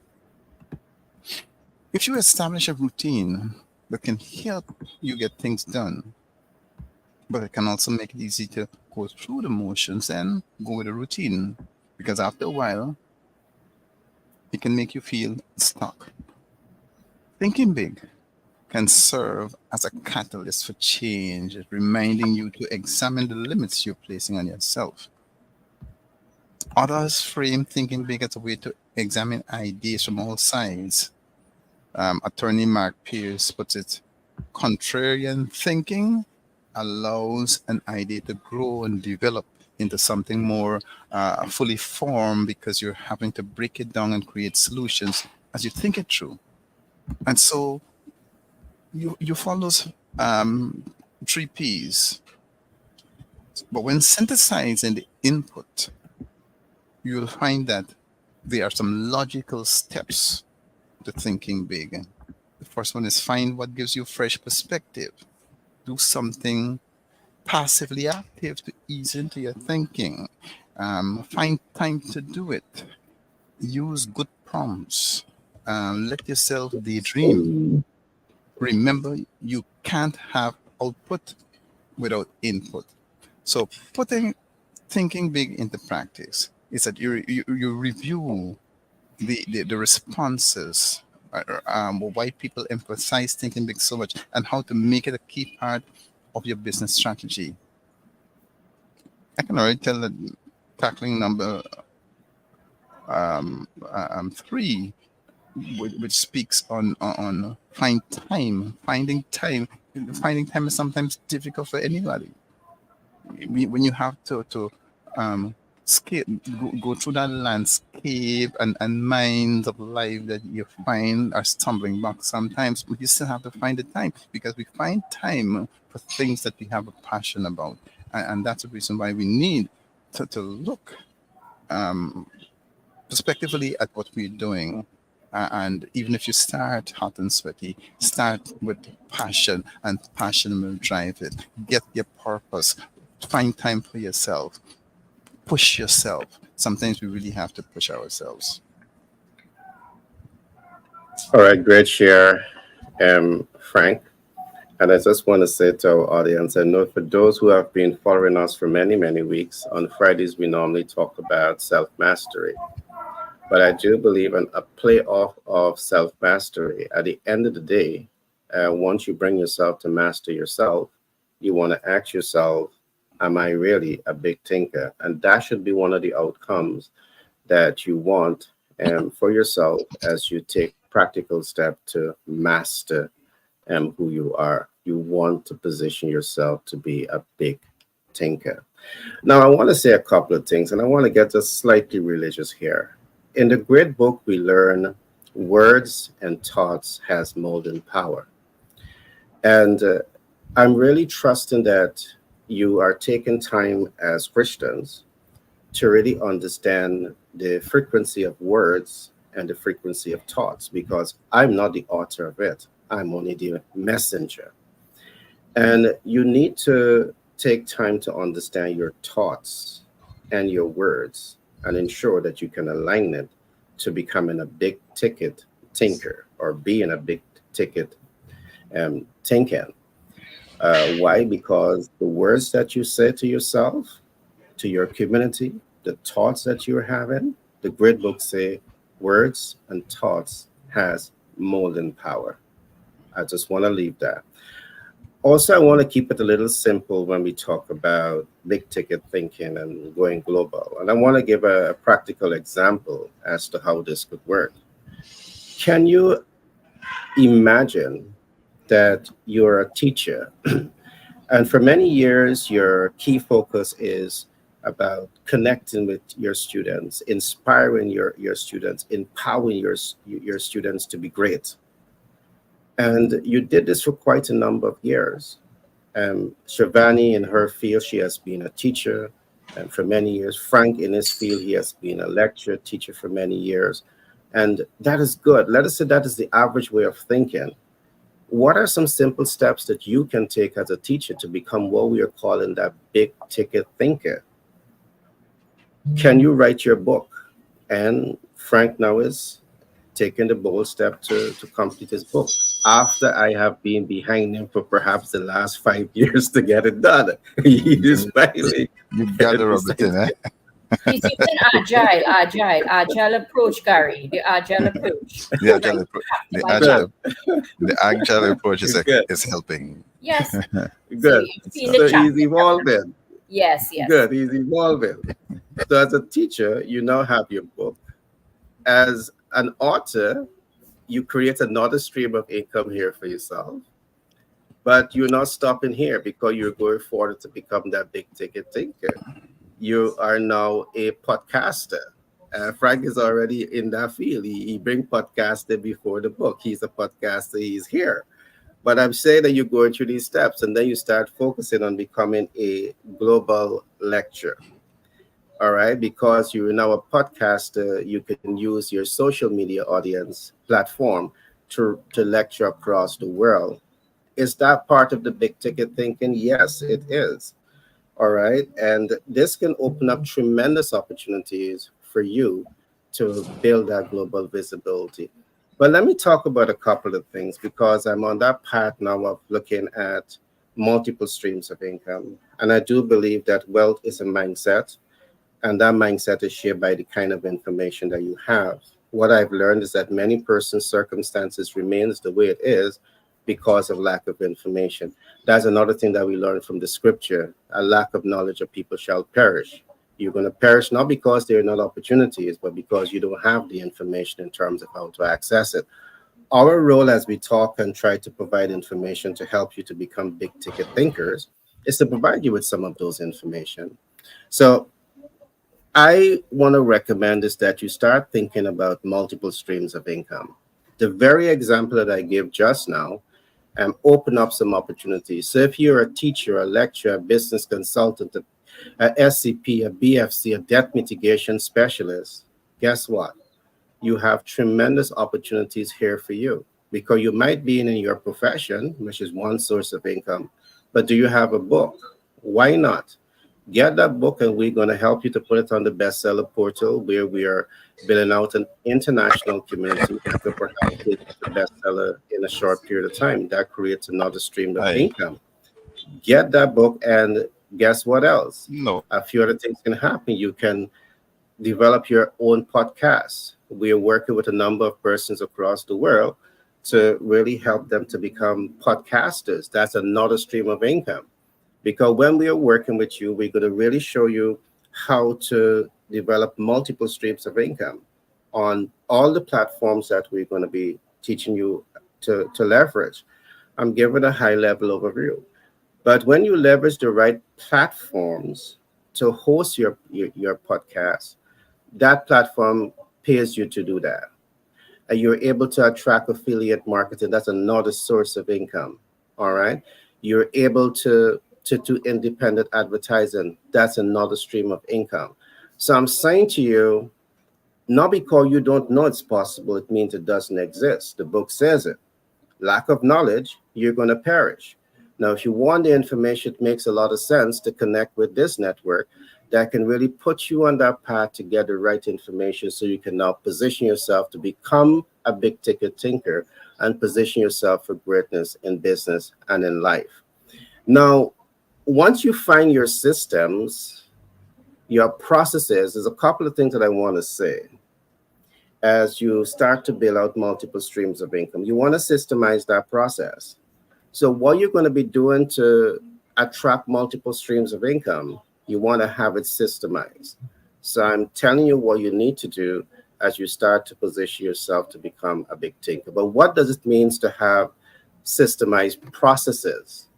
If you establish a routine that can help you get things done, but it can also make it easy to go through the motions and go with a routine because after a while, it can make you feel stuck. Thinking big can serve as a catalyst for change, reminding you to examine the limits you're placing on yourself. Others frame thinking big as a way to examine ideas from all sides. Attorney Mark Pierce puts it, contrarian thinking allows an idea to grow and develop into something more fully formed because you're having to break it down and create solutions as you think it through. And so you follow those 3 Ps. But when synthesizing the input, you'll find that there are some logical steps to thinking big. The first one is find what gives you fresh perspective. Do something passively active to ease into your thinking. Find time to do it. Use good prompts. Let yourself daydream. Remember, you can't have output without input. So putting thinking big into practice is that you review the responses, why people emphasize thinking big so much, and how to make it a key part of your business strategy. I can already tell that tackling number 3, which speaks on finding time. Finding time is sometimes difficult for anybody. When you have to skip, go through that landscape and minds of life that you find are stumbling blocks sometimes, but you still have to find the time because we find time for things that we have a passion about. And that's the reason why we need to look prospectively at what we're doing. And even if you start hot and sweaty, start with passion, and passion will drive it. Get your purpose. Find time for yourself. Push yourself. Sometimes we really have to push ourselves. All right, great share, Frank. And I just want to say to our audience, I know for those who have been following us for many, many weeks, on Fridays we normally talk about self-mastery. But I do believe in a play off of self-mastery. At the end of the day, once you bring yourself to master yourself, you want to ask yourself, am I really a big thinker? And that should be one of the outcomes that you want for yourself as you take practical step to master who you are. You want to position yourself to be a big thinker. Now, I want to say a couple of things, and I want to get just slightly religious here. In the great book, we learn words and thoughts has molding power. And I'm really trusting that you are taking time as Christians to really understand the frequency of words and the frequency of thoughts, because I'm not the author of it. I'm only the messenger. And you need to take time to understand your thoughts and your words and ensure that you can align it to becoming a big ticket thinker or being a big ticket thinker. Why? Because the words that you say to yourself, to your community, the thoughts that you're having, the great books say words and thoughts has molding power. I just want to leave that. Also, I want to keep it a little simple when we talk about big ticket thinking and going global. And I want to give a practical example as to how this could work. Can you imagine that you're a teacher and for many years your key focus is about connecting with your students, inspiring your students, empowering your students to be great. And you did this for quite a number of years. Shivani, in her field, she has been a teacher for many years. Frank, in his field, he has been a lecturer, teacher for many years. And that is good. Let us say that is the average way of thinking. What are some simple steps that you can take as a teacher to become what we are calling that big ticket thinker? Can you write your book? And Frank now is taking the bold step to complete his book after I have been behind him for perhaps the last 5 years to get it done. He is finally You got to rub it in, eh? He's using agile approach, Gary. The agile approach. The agile, the good, the agile approach good, is helping. Yes. So good. you've seen the So chat. he's evolving. Yes, yes. Good, he's evolving. So as a teacher, you now have your book. As an author, you create another stream of income here for yourself. But you're not stopping here because you're going forward to become that big ticket thinker. You are now a podcaster. Frank is already in that field. He bring podcaster before the book. He's a podcaster. He's here. But I'm saying that you're going through these steps, and then you start focusing on becoming a global lecturer. All right, because you're now a podcaster, you can use your social media audience platform to lecture across the world. Is that part of the big ticket thinking? Yes, it is. All right. And this can open up tremendous opportunities for you to build that global visibility. But let me talk about a couple of things because I'm on that path now of looking at multiple streams of income. And I do believe that wealth is a mindset, and that mindset is shared by the kind of information that you have. What I've learned is that many persons' circumstances remains the way it is because of lack of information. That's another thing that we learn from the scripture. A lack of knowledge of people shall perish. You're going to perish not because there are not opportunities, but because you don't have the information in terms of how to access it. Our role as we talk and try to provide information to help you to become big ticket thinkers is to provide you with some of those information. So I want to recommend is that you start thinking about multiple streams of income. The very example that I gave just now open up some opportunities. So if you're a teacher, a lecturer, a business consultant, a SCP, a BFC, a debt mitigation specialist, guess what? You have tremendous opportunities here for you because you might be in your profession, which is one source of income, but do you have a book? Why not? Get that book and we're going to help you to put it on the bestseller portal where we are building out an international community that could perhaps hit the bestseller in a short period of time. That creates another stream of I income. Get that book and guess what else? no. A few other things can happen. You can develop your own podcast. We are working with a number of persons across the world to really help them to become podcasters. That's another stream of income. Because when we are working with you, we're going to really show you how to develop multiple streams of income on all the platforms that we're going to be teaching you to leverage. I'm giving a high level overview. But when you leverage the right platforms to host your podcast, that platform pays you to do that. And you're able to attract affiliate marketing. That's another source of income. All right. You're able to do independent advertising. That's another stream of income. So I'm saying to you, not because you don't know it's possible, it means it doesn't exist. The book says it. Lack of knowledge, you're going to perish. Now, if you want the information, it makes a lot of sense to connect with this network that can really put you on that path to get the right information so you can now position yourself to become a big ticket thinker and position yourself for greatness in business and in life. Now, once you find your systems, your processes, there's a couple of things that I want to say as you start to build out multiple streams of income. You want to systemize that process. So what you're going to be doing to attract multiple streams of income, you want to have it systemized. So I'm telling you what you need to do as you start to position yourself to become a big thinker. But what does it mean to have systemized processes?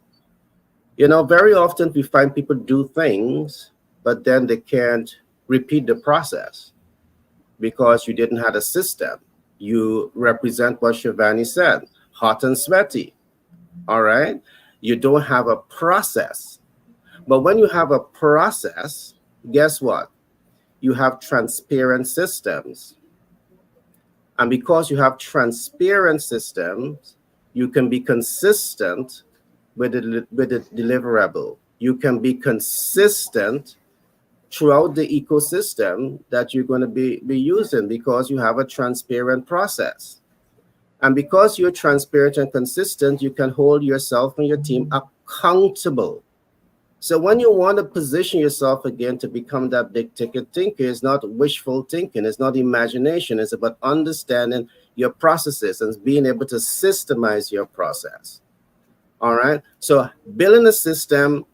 You know, very often we find people do things, but then they can't repeat the process because you didn't have a system. You represent what Shivani said, hot and sweaty. All right. You don't have a process. But when you have a process, guess what? You have transparent systems. And because you have transparent systems, you can be consistent with the deliverable. You can be consistent throughout the ecosystem that you're going to be using because you have a transparent process. And because you're transparent and consistent, you can hold yourself and your team accountable. So when you want to position yourself again to become that big ticket thinker, it's not wishful thinking, it's not imagination, it's about understanding your processes and being able to systemize your process. All right. So building a system,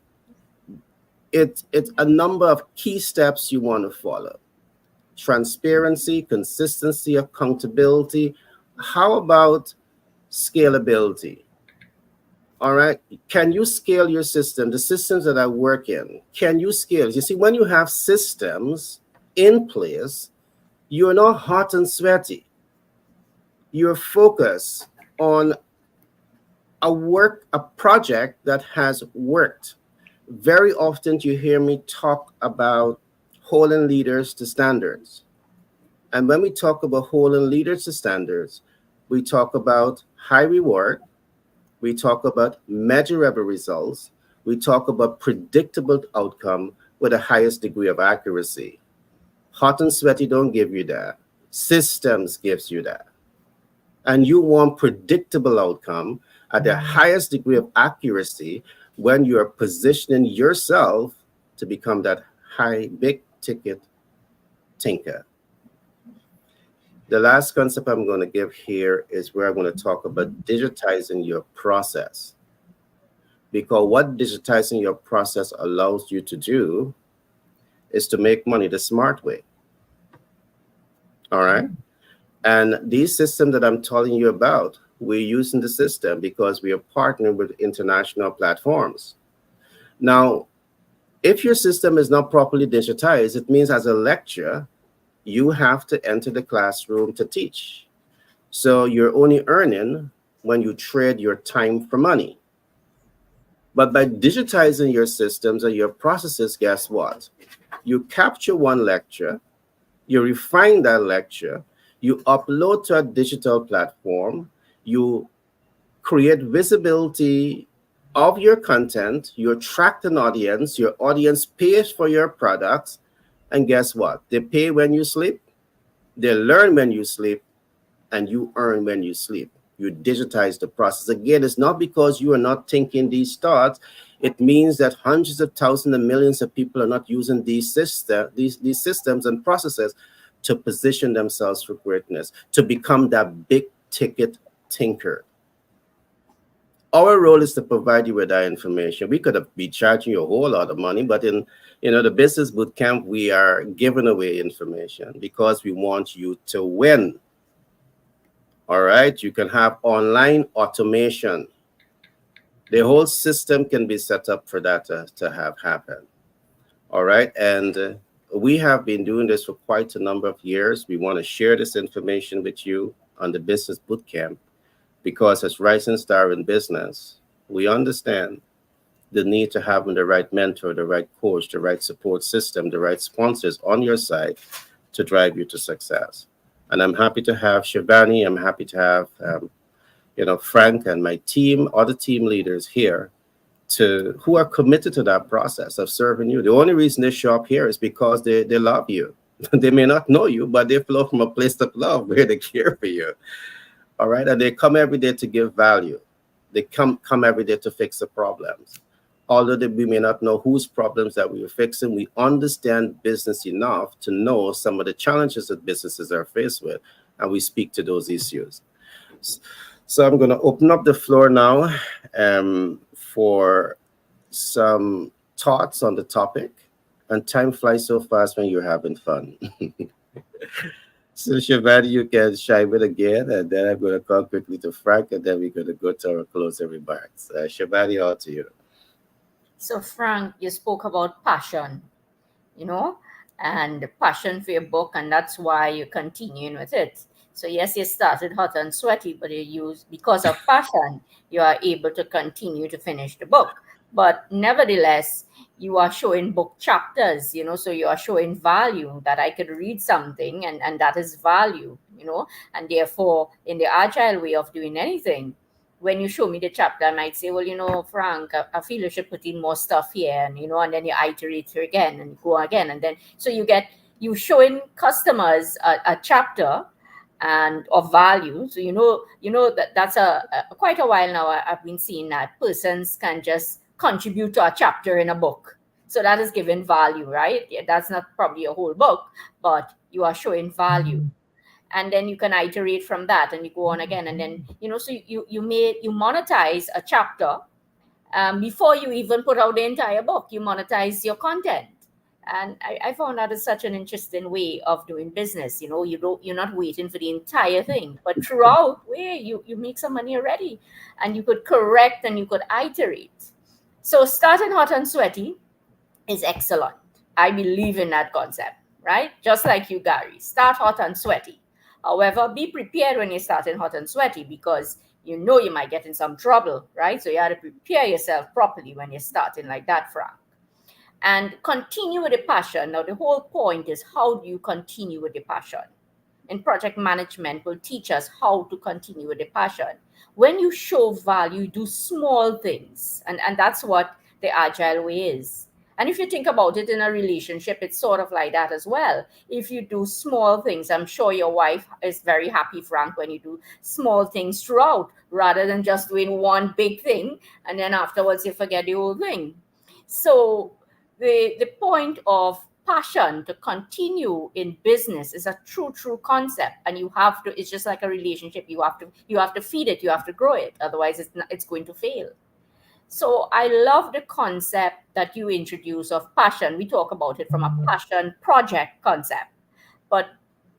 it's a number of key steps you want to follow. Transparency, consistency, accountability. How about scalability? All right. Can you scale your system? The systems that I work in, can you scale? You see, when you have systems in place, you're not hot and sweaty. You're focused on a project that has worked. Very often you hear me talk about holding leaders to standards. And when we talk about holding leaders to standards, we talk about high reward, we talk about measurable results, we talk about predictable outcome with the highest degree of accuracy. Hot and sweaty don't give you that. Systems gives you that. And you want predictable outcome at the highest degree of accuracy when you're positioning yourself to become that high, big ticket thinker. The last concept I'm going to give here is where I'm going to talk about digitizing your process. Because what digitizing your process allows you to do is to make money the smart way. All right. And these systems that I'm telling you about, we're using the system because we are partnering with international platforms. Now, if your system is not properly digitized, it means as a lecturer, you have to enter the classroom to teach. So you're only earning when you trade your time for money. But by digitizing your systems and your processes, guess what? You capture one lecture, you refine that lecture, you upload to a digital platform, you create visibility of your content, you attract an audience, your audience pays for your products, and guess what? They pay when you sleep, they learn when you sleep, and you earn when you sleep. You digitize the process. Again, it's not because you are not thinking these thoughts. It means that hundreds of thousands and millions of people are not using these systems and processes to position themselves for greatness, to become that big ticket thinker. Our role is to provide you with that information. We could be charging you a whole lot of money, but in the business boot camp, we are giving away information because we want you to win. All right, you can have online automation. The whole system can be set up for that to have happen. All right. And we have been doing this for quite a number of years. We want to share this information with you on the Business Bootcamp because as Rising Star in business, we understand the need to have the right mentor, the right coach, the right support system, the right sponsors on your side to drive you to success. And I'm happy to have Shivani. I'm happy to have, Frank and my team, other team leaders here who are committed to that process of serving you. The only reason they show up here is because they love you. They may not know you, but they flow from a place of love where they care for you. All right. And they come every day to give value. They come every day to fix the problems. Although we may not know whose problems that we are fixing, we understand business enough to know some of the challenges that businesses are faced with, and we speak to those issues. So I'm going to open up the floor now for some thoughts on the topic. And time flies so fast when you're having fun. So Shivani, you can chime in again, and then I'm going to come quickly to Frank, and then we're going to go to our closing remarks. Shivani, on to you. So, Frank, you spoke about passion, and passion for your book, and that's why you're continuing with it. So, yes, you started hot and sweaty, but because of passion, you are able to continue to finish the book. But nevertheless, you are showing book chapters, so you are showing value that I could read something and that is value, and therefore, in the agile way of doing anything, when you show me the chapter, I might say, well, Frank, I feel you should put in more stuff here, and then you iterate again and go again. And then, so you showing customers a chapter and of value. So, that's quite a while now. I've been seeing that persons can just contribute to a chapter in a book. So that is giving value, right? Yeah, that's not probably a whole book, but you are showing value. And then you can iterate from that and you go on again. And then, so you monetize a chapter before you even put out the entire book. You monetize your content. And I found that is such an interesting way of doing business. You're not waiting for the entire thing, but throughout where you make some money already, and you could correct and you could iterate. So starting hot and sweaty is excellent. I believe in that concept, right? Just like you, Gary, start hot and sweaty. However, be prepared when you're starting hot and sweaty because you might get in some trouble, right? So you have to prepare yourself properly when you're starting like that, Frank. And continue with the passion. Now, the whole point is how do you continue with the passion? And project management will teach us how to continue with the passion. When you show value, do small things. And that's what the agile way is. And if you think about it in a relationship, it's sort of like that as well. If you do small things, I'm sure your wife is very happy, Frank, when you do small things throughout, rather than just doing one big thing and then afterwards you forget the whole thing. So the point of passion to continue in business is a true concept, and it's just like a relationship. You have to feed it, you have to grow it, otherwise it's going to fail. So I love the concept that you introduce of passion. We talk about it from a passion project concept, but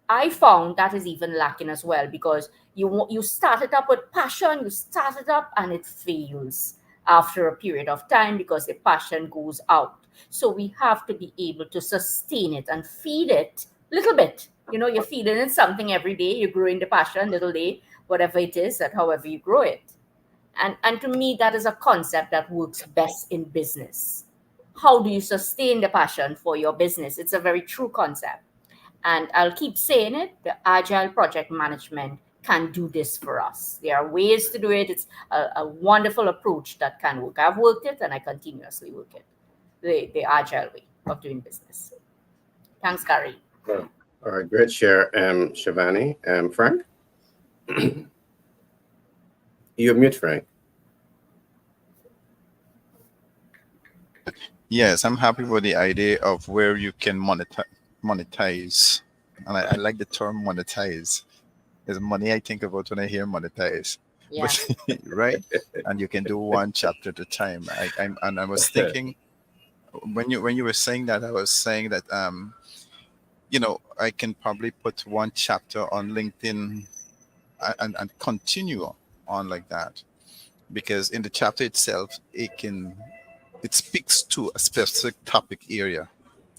I found that is even lacking as well, because you start it up with passion, you start it up and it fails after a period of time because the passion goes out. So we have to be able to sustain it and feed it a little bit. You're feeding it something every day. You're growing the passion little day, whatever it is, that however you grow it. And to me, that is a concept that works best in business. How do you sustain the passion for your business? It's a very true concept. And I'll keep saying it, the agile project management can do this for us. There are ways to do it. It's a wonderful approach that can work. I've worked it and I continuously work it. The agile way of doing business. Thanks, Gary. All right, great share, Shivani. Frank? You're mute, Frank. Yes, I'm happy with the idea of where you can monetize. And I like the term monetize. There's money I think about when I hear monetize. Yeah. But right? And you can do one chapter at a time. I was thinking when you were saying that, I was saying that I can probably put one chapter on LinkedIn and continue on like that. because in the chapter itself, it speaks to a specific topic area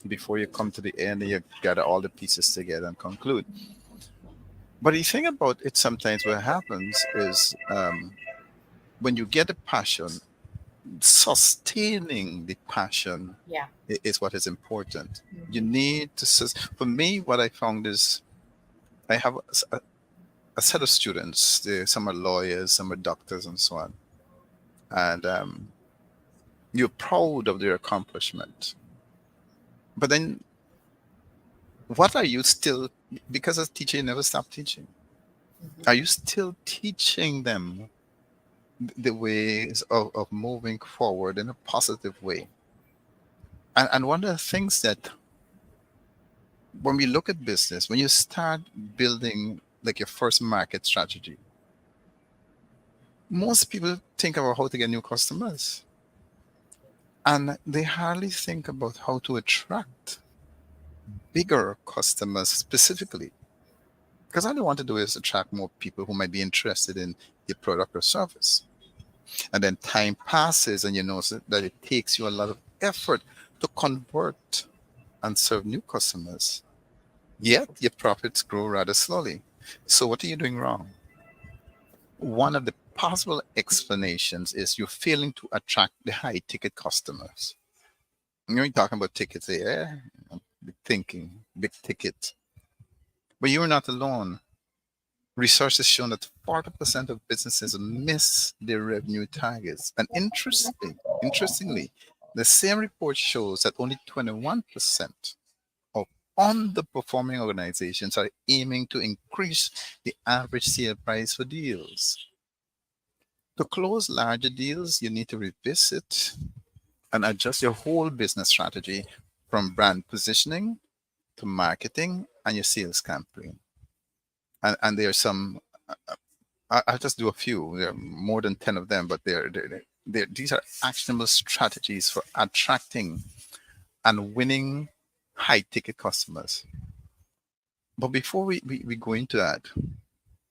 before you come to the end and you gather all the pieces together and conclude. But the thing about it, sometimes what happens is when you get a passion, sustaining the passion Yeah. is what is important. You need to, for me, what I found is I have a set of students. Some are lawyers, some are doctors, and so on. And you're proud of their accomplishment. But then, what are you still, because as a teacher, you never stop teaching. Are you still teaching them the ways of moving forward in a positive way? And one of the things that when we look at business, when you start building like your first market strategy, most people think about how to get new customers. And they hardly think about how to attract bigger customers specifically. Because all they want to do is attract more people who might be interested in your product or service. And then time passes and you notice that it takes you a lot of effort to convert and serve new customers. Yet your profits grow rather slowly. So what are you doing wrong? One of the possible explanations is you're failing to attract the high ticket customers. You're talking about tickets there, big thinking, big ticket. But you're not alone. Research has shown that 40% of businesses miss their revenue targets. And interestingly, the same report shows that only 21% of underperforming organizations are aiming to increase the average sale price for deals. To close larger deals, you need to revisit and adjust your whole business strategy from brand positioning to marketing and your sales campaign. And there are some, I'll just do a few. There are more than 10 of them, but these are actionable strategies for attracting and winning high ticket customers. But before we go into that,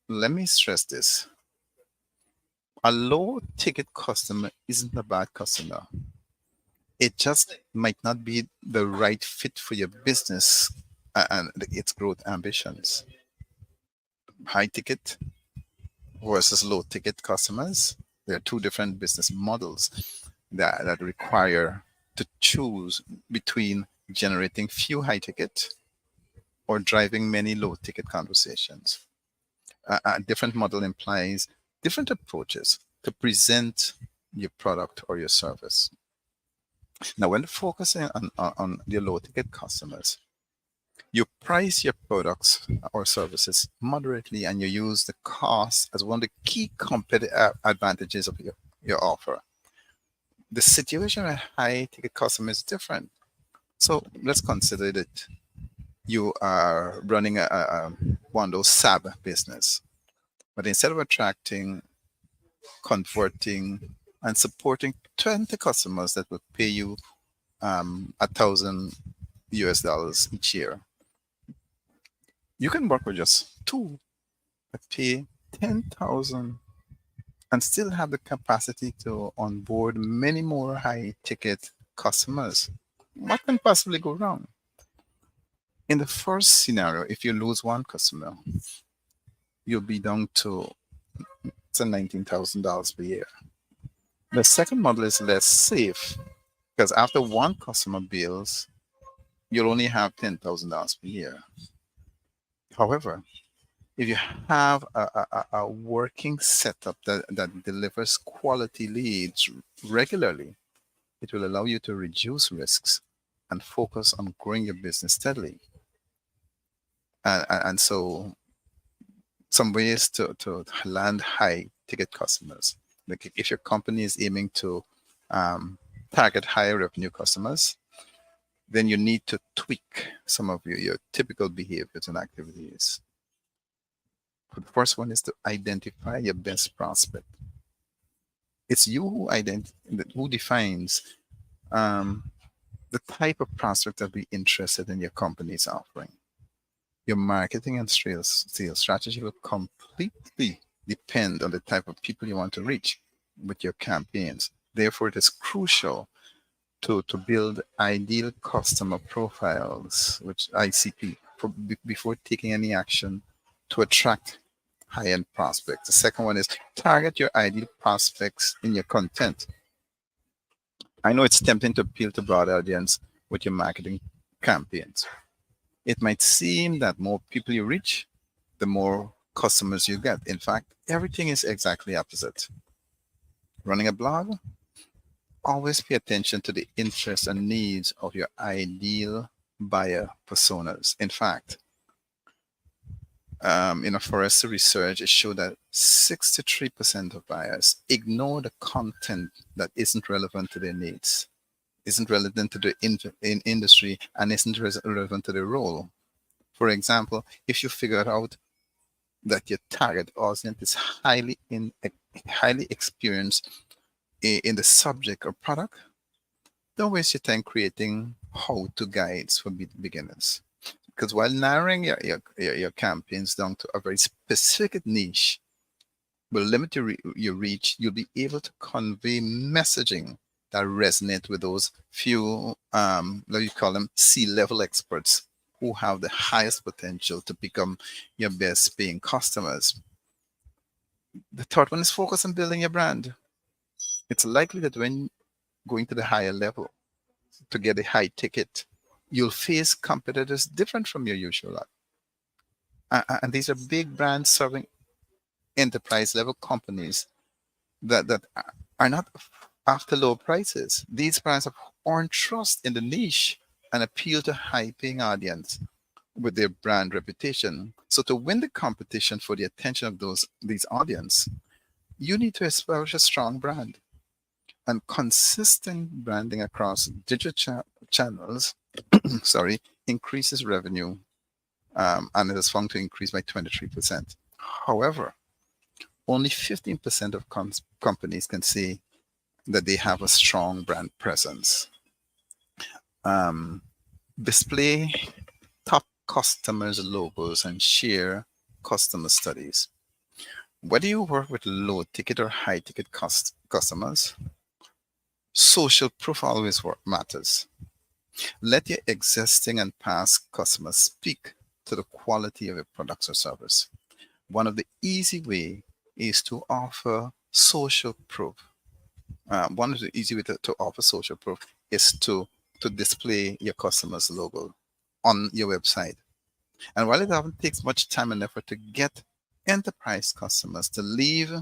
let me stress this. A low ticket customer isn't a bad customer. It just might not be the right fit for your business and its growth ambitions. High ticket versus low ticket customers, there are two different business models that require to choose between generating few high ticket or driving many low ticket conversations. A different model implies different approaches to present your product or your service. Now, when focusing on the low ticket customers, you price your products or services moderately and you use the cost as one of the key competitive advantages of your offer. The situation with high ticket customers is different. So let's consider that you are running one of those SAB business, but instead of attracting, converting, and supporting 20 customers that will pay you $1,000 each year, you can work with just two that pay 10,000 and still have the capacity to onboard many more high ticket customers. What can possibly go wrong? In the first scenario, if you lose one customer, you'll be down to $19,000 per year. The second model is less safe because after one customer bills, you'll only have $10,000 per year. However, if you have a working setup that delivers quality leads regularly, it will allow you to reduce risks and focus on growing your business steadily. And so some ways to land high ticket customers. Like if your company is aiming to target higher revenue customers, then you need to tweak some of your typical behaviors and activities. The first one is to identify your best prospect. It's you who defines the type of prospect that be interested in your company's offering. Your marketing and sales strategy will completely depend on the type of people you want to reach. with your campaigns. Therefore, it is crucial to build ideal customer profiles, which ICP, before taking any action to attract high-end prospects. The second one is target your ideal prospects in your content. I know it's tempting to appeal to broad audience with your marketing campaigns. It might seem that more people you reach, the more customers you get. In fact, everything is exactly opposite. Running a blog, always pay attention to the interests and needs of your ideal buyer personas. In fact, Forrester research, it showed that 63% of buyers ignore the content that isn't relevant to their needs, isn't relevant to the industry, and isn't relevant to their role. For example, if you figure out that your target audience is highly experienced in the subject or product, don't waste your time creating how-to guides for beginners. Because while narrowing your campaigns down to a very specific niche will limit your reach, you'll be able to convey messaging that resonate with those few, you call them C-level experts, who have the highest potential to become your best paying customers. The third one is focus on building your brand. It's likely that when going to the higher level to get a high ticket, you'll face competitors different from your usual lot. And these are big brands serving enterprise level companies that are not after low prices. These brands have earned trust in the niche and appeal to high paying audience with their brand reputation. So to win the competition for the attention of these audience, you need to establish a strong brand. And consistent branding across digital channels increases revenue, and it is found to increase by 23%. However, only 15% of companies can say that they have a strong brand presence. Display top customers' logos and share customer studies. Whether you work with low ticket or high ticket customers, social proof always matters. Let your existing and past customers speak to the quality of your products or service. One of the easy ways is to offer social proof. One of the easy ways to offer social proof is to display your customer's logo on your website. And while it often takes much time and effort to get enterprise customers to leave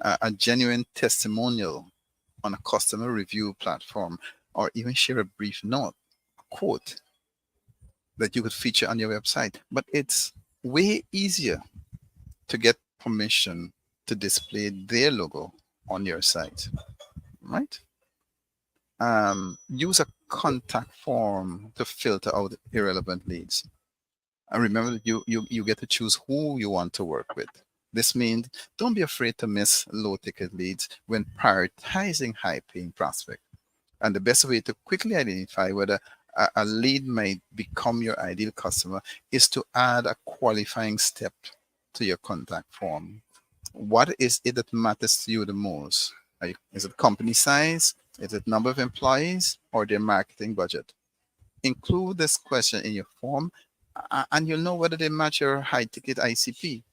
a genuine testimonial on a customer review platform, or even share a brief note, a quote that you could feature on your website. But it's way easier to get permission to display their logo on your site, right? Use a contact form to filter out irrelevant leads. And remember that you get to choose who you want to work with. This means don't be afraid to miss low ticket leads when prioritizing high paying prospects. And the best way to quickly identify whether a lead might become your ideal customer is to add a qualifying step to your contact form. What is it that matters to you the most? Is it company size? Is it number of employees or their marketing budget? Include this question in your form and you'll know whether they match your high ticket ICP.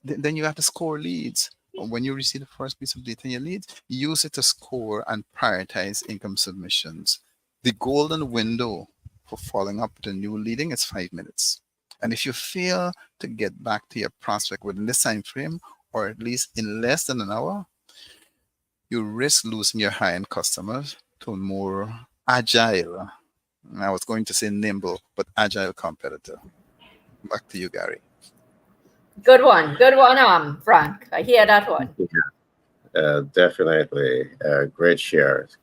Then you have to score leads. When you receive the first piece of data in your leads, use it to score and prioritize income submissions. The golden window for following up with a new leading is 5 minutes. And if you fail to get back to your prospect within this time frame, or at least in less than an hour, you risk losing your high-end customers to a more agile, I was going to say nimble, but agile competitor. Back to you, Gary. Good one, Frank. I hear that one. Definitely. Great shares.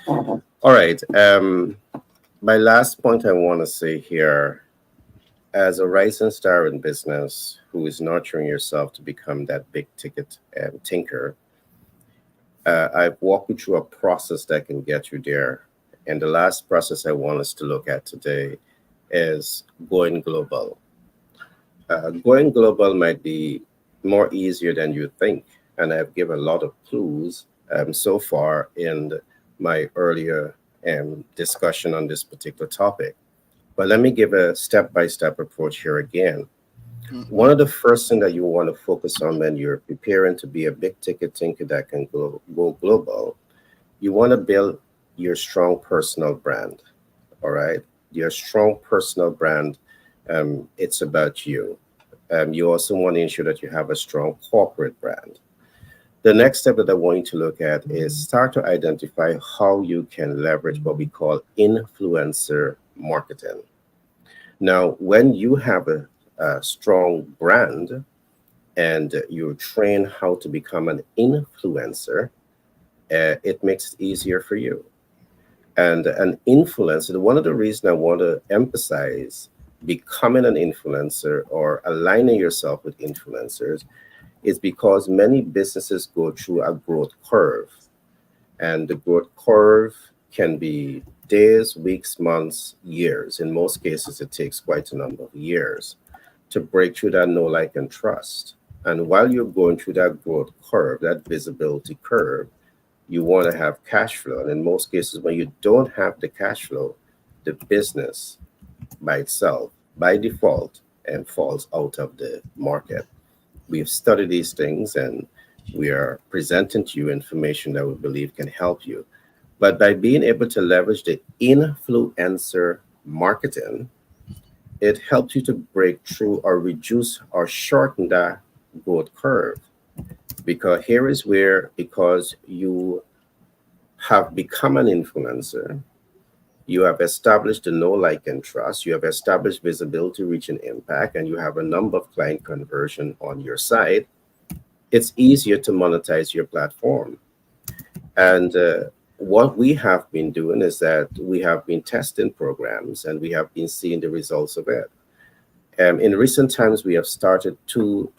All right. My last point I want to say here, as a rising star in business who is nurturing yourself to become that big ticket tinker, I've walked you through a process that can get you there. And the last process I want us to look at today is going global. Going global might be more easier than you think, and I've given a lot of clues so far in my earlier discussion on this particular topic. But let me give a step-by-step approach here again. One of the first things that you want to focus on when you're preparing to be a big ticket thinker that can go global, you want to build your strong personal brand. All right. Your strong personal brand, it's about you. You also want to ensure that you have a strong corporate brand. The next step that I want you to look at is start to identify how you can leverage what we call influencer marketing. Now, when you have a strong brand and you train how to become an influencer, it makes it easier for you. And an influencer, one of the reasons I want to emphasize becoming an influencer or aligning yourself with influencers is because many businesses go through a growth curve. And the growth curve can be days, weeks, months, years. In most cases, it takes quite a number of years to break through that know, like, and trust. And while you're going through that growth curve, that visibility curve, you want to have cash flow. And in most cases, when you don't have the cash flow, the business by itself, by default, and falls out of the market. We've studied these things and we are presenting to you information that we believe can help you. But by being able to leverage the influencer marketing, it helps you to break through or reduce or shorten that growth curve. Because here is where, because you have become an influencer, you have established the know, like, and trust, you have established visibility, reach, and impact, and you have a number of client conversion on your side, it's easier to monetize your platform. And what we have been doing is that we have been testing programs and we have been seeing the results of it. In recent times, we have started two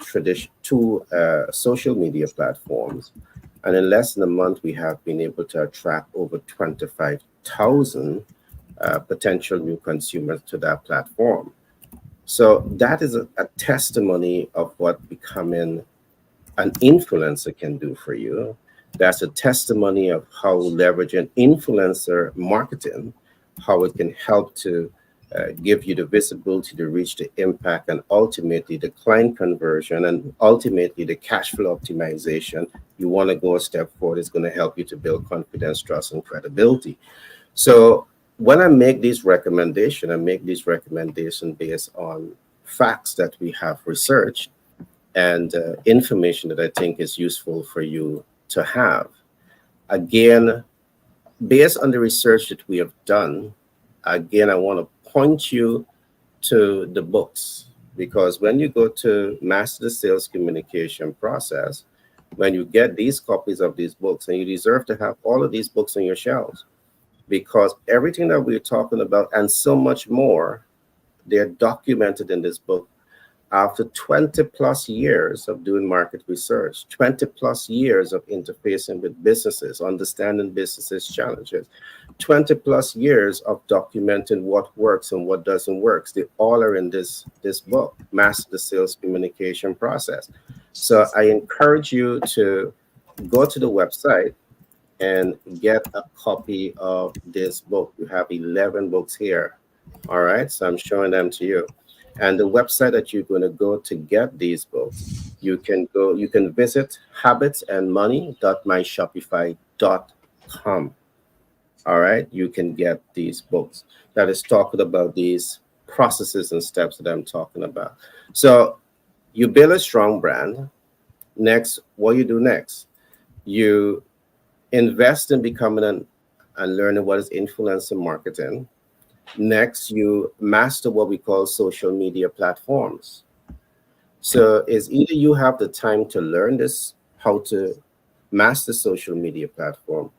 social media platforms. And in less than a month, we have been able to attract over 25,000 potential new consumers to that platform. So that is a testimony of what becoming an influencer can do for you. That's a testimony of how leveraging influencer marketing, how it can help to give you the visibility to reach the impact and ultimately the client conversion and ultimately the cash flow optimization. You want to go a step forward. It's going to help you to build confidence, trust, and credibility. So when I make these recommendations, I make these recommendations based on facts that we have researched and information that I think is useful for you to have. Again, based on the research that we have done, again, I want to point you to the books, because when you go to master the sales communication process, when you get these copies of these books, and you deserve to have all of these books on your shelves, because everything that we're talking about and so much more, they're documented in this book. After 20 plus years of doing market research, 20 plus years of interfacing with businesses, understanding businesses' challenges, 20 plus years of documenting what works and what doesn't work, they all are in this book, Master the Sales Communication Process. So I encourage you to go to the website and get a copy of this book. You have 11 books here. All right, so I'm showing them to you. And the website that you're going to go to get these books, you can visit habitsandmoney.myshopify.com. All right, you can get these books that is talking about these processes and steps that I'm talking about. So you build a strong brand. Next, what you do next? You invest in becoming and learning what is influencer marketing. Next, you master what we call social media platforms. So it's either you have the time to learn this, how to master social media platform,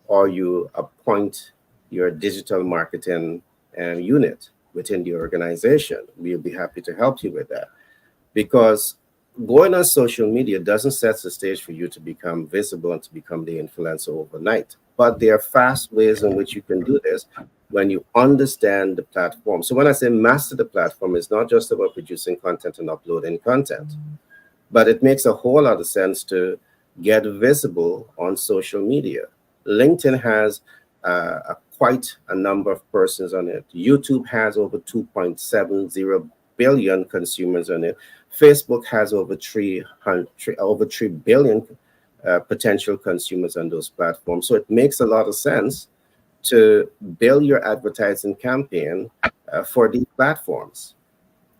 or you appoint your digital marketing unit within the organization. We'll be happy to help you with that. Because going on social media doesn't set the stage for you to become visible and to become the influencer overnight. But there are fast ways in which you can do this when you understand the platform. So when I say master the platform, it's not just about producing content and uploading content, but it makes a whole lot of sense to get visible on social media. LinkedIn has quite a number of persons on it. YouTube has over 2.70 billion consumers on it. Facebook has over 3 billion potential consumers on those platforms. So it makes a lot of sense to build your advertising campaign for these platforms.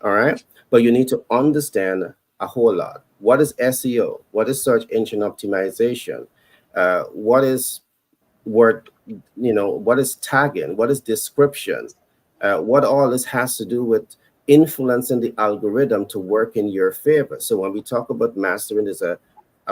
All right. But you need to understand a whole lot. What is SEO? What is search engine optimization? What is word, what is tagging? What is description? What all this has to do with influencing the algorithm to work in your favor. So when we talk about mastering, there's a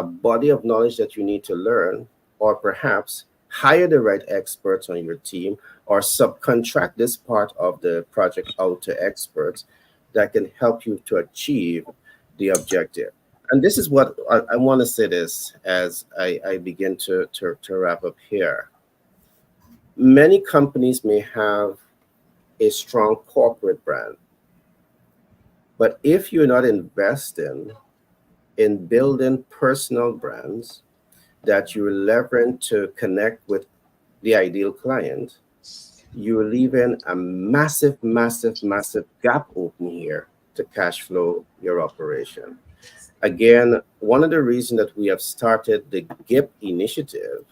body of knowledge that you need to learn, or perhaps hire the right experts on your team, or subcontract this part of the project out to experts that can help you to achieve the objective. And this is what I want to say this as I begin to wrap up here. Many companies may have a strong corporate brand, but if you're not investing in building personal brands that you're leveraging to connect with the ideal client, you're leaving a massive, massive, massive gap open here to cash flow your operation. Again, one of the reasons that we have started the GIPP initiative,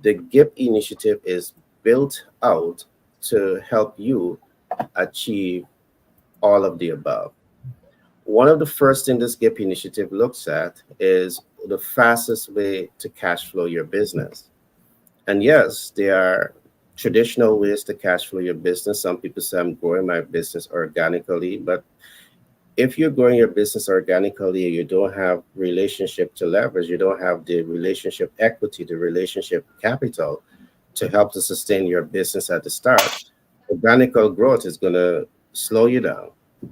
the GIPP initiative is built out to help you achieve all of the above. One of the first things this GIPP initiative looks at is the fastest way to cash flow your business. And yes, there are traditional ways to cash flow your business. Some people say I'm growing my business organically, but if you're growing your business organically, you don't have relationship to leverage, you don't have the relationship equity, the relationship capital to help to sustain your business at the start, organic growth is going to slow you down.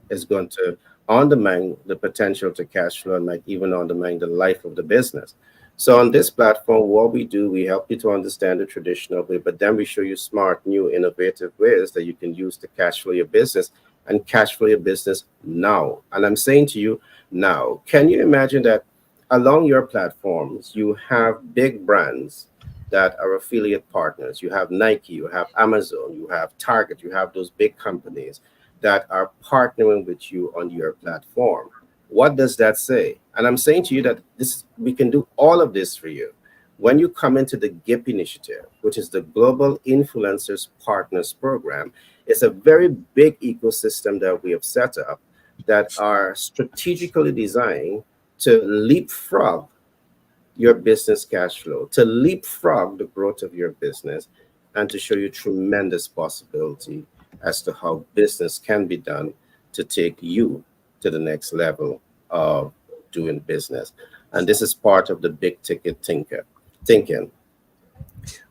It's going to undermine the potential to cash flow and might even undermine the life of the business. So on this platform, what we do, we help you to understand the traditional way, but then we show you smart, new, innovative ways that you can use to cash flow your business and cash flow your business now. And I'm saying to you now, can you imagine that along your platforms, you have big brands that are affiliate partners? You have Nike, you have Amazon, you have Target, you have those big companies that are partnering with you on your platform. What does that say? And I'm saying to you that we can do all of this for you. When you come into the GIPP initiative, which is the Global Influencers Partners Program, it's a very big ecosystem that we have set up that are strategically designed to leapfrog your business cash flow, to leapfrog the growth of your business, and to show you tremendous possibility as to how business can be done to take you to the next level of doing business. And this is part of the big ticket thinking.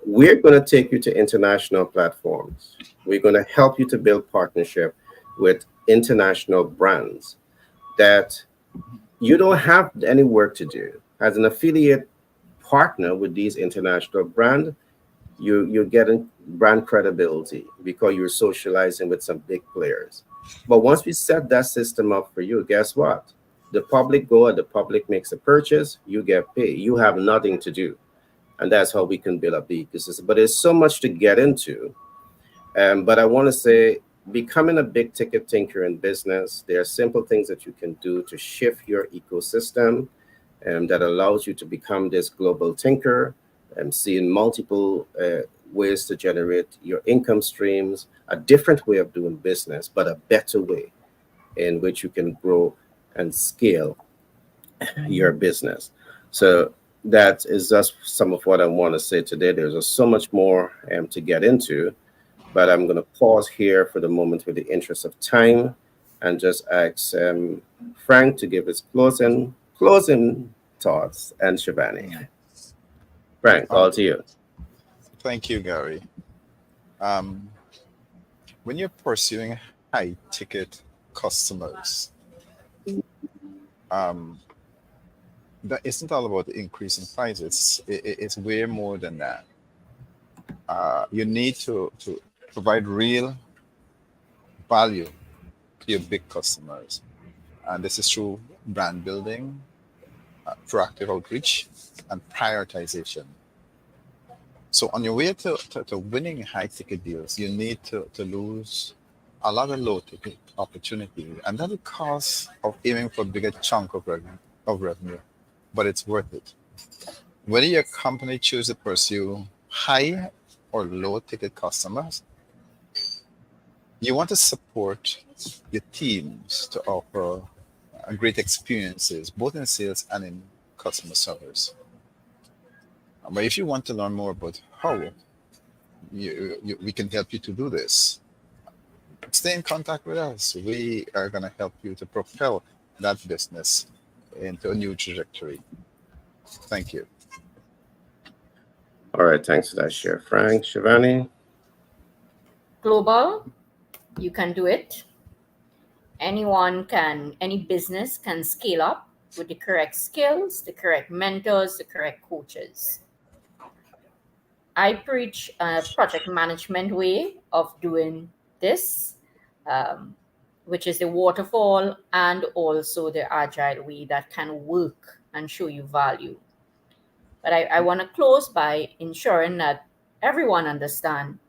We're going to take you to international platforms. We're going to help you to build partnership with international brands that you don't have any work to do. As an affiliate partner with these international brands, you're getting brand credibility because you're socializing with some big players. But once we set that system up for you, guess what? The public go and the public makes a purchase, you get paid. You have nothing to do. And that's how we can build up the ecosystem. But there's so much to get into. But I want to say, becoming a big ticket thinker in business, there are simple things that you can do to shift your ecosystem that allows you to become this global thinker and seeing multiple ways to generate your income streams, a different way of doing business, but a better way in which you can grow and scale your business. So that is just some of what I want to say today. There's just so much more to get into, but I'm going to pause here for the moment with the interest of time and just ask Frank to give his closing thoughts and Shivani. Frank, all to you. Thank you, Gary. When you're pursuing high ticket customers, that isn't all about the increase in prices. It's way more than that. You need to provide real value to your big customers. And this is through brand building, proactive outreach, and prioritization. So on your way to winning high ticket deals, you need to lose a lot of low ticket opportunities, and that will cost of aiming for a bigger chunk of revenue, but it's worth it. Whether your company chooses to pursue high or low ticket customers, you want to support your teams to offer great experiences, both in sales and in customer service. But if you want to learn more about how we can help you to do this, stay in contact with us. We are going to help you to propel that business into a new trajectory. Thank you. All right, thanks for that share, Frank. Shivani? Global, you can do it. Any business can scale up with the correct skills, the correct mentors, the correct coaches. I preach a project management way of doing this, which is the waterfall and also the agile way that can work and show you value. But I want to close by ensuring that everyone understand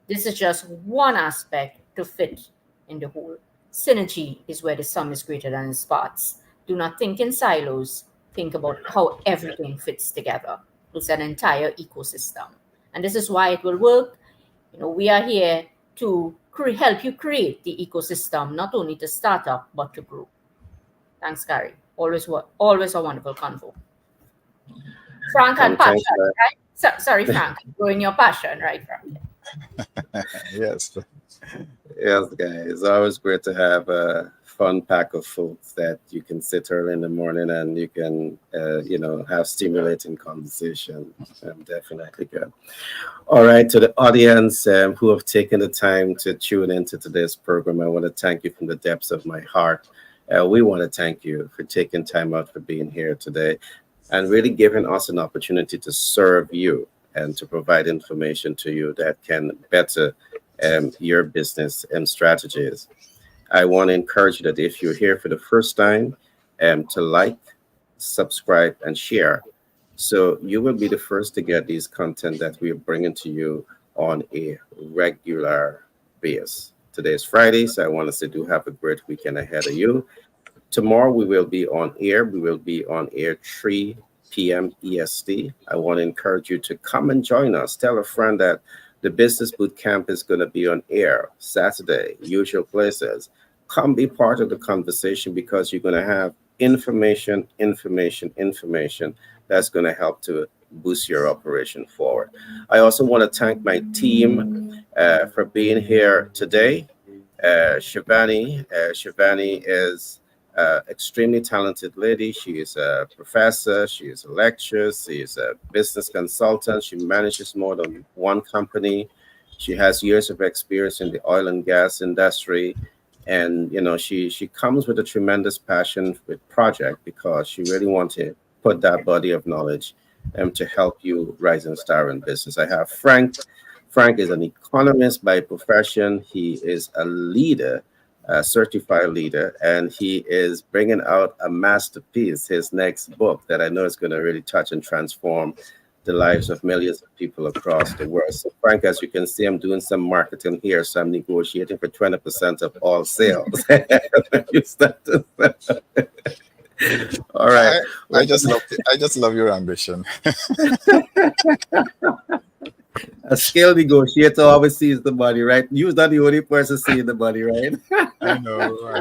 this is just one aspect to fit in the whole. Synergy is where the sum is greater than its parts. Do not think in silos. Think about how everything fits together. It's an entire ecosystem. And this is why it will work. We are here to help you create the ecosystem, not only to start up, but to grow. Thanks, Gary. Always a wonderful convo. Frank and passion, right? Sorry, Frank. Growing your passion, right, Frank? Yes. Yes, guys. It's always great to have a fun pack of folks that you can sit early in the morning and you can, have stimulating conversation. Definitely good. All right, to the audience who have taken the time to tune into today's program, I want to thank you from the depths of my heart. We want to thank you for taking time out for being here today and really giving us an opportunity to serve you and to provide information to you that can better your business and strategies. I want to encourage you that if you're here for the first time, to like, subscribe, and share. So you will be the first to get these content that we are bringing to you on a regular basis. Today is Friday, so I want to say do have a great weekend ahead of you. Tomorrow we will be on air. We will be on air 3 p.m. EST. I want to encourage you to come and join us. Tell a friend that the Business Boot Camp is going to be on air Saturday, usual places. Come be part of the conversation because you're going to have information that's going to help to boost your operation forward. I also want to thank my team for being here today. Shivani is extremely talented lady. She is a professor, she is a lecturer, she is a business consultant. She manages more than one company. She has years of experience in the oil and gas industry. And she comes with a tremendous passion with project because she really wants to put that body of knowledge to help you rise and star in business. I have Frank. Frank is an economist by profession. He is a leader, a certified leader, and he is bringing out a masterpiece, his next book that I know is going to really touch and transform the lives of millions of people across the world. So Frank, as you can see, I'm doing some marketing here, so I'm negotiating for 20% of all sales. All right. I just love your ambition. A skilled negotiator always sees the money, right? You're not the only person seeing the money, right? I know.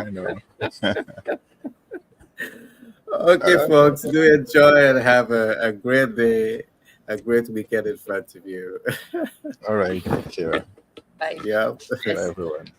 Okay, folks, do enjoy and have a great day, a great weekend in front of you. All right. Take care. Bye. Yeah. Bye, everyone.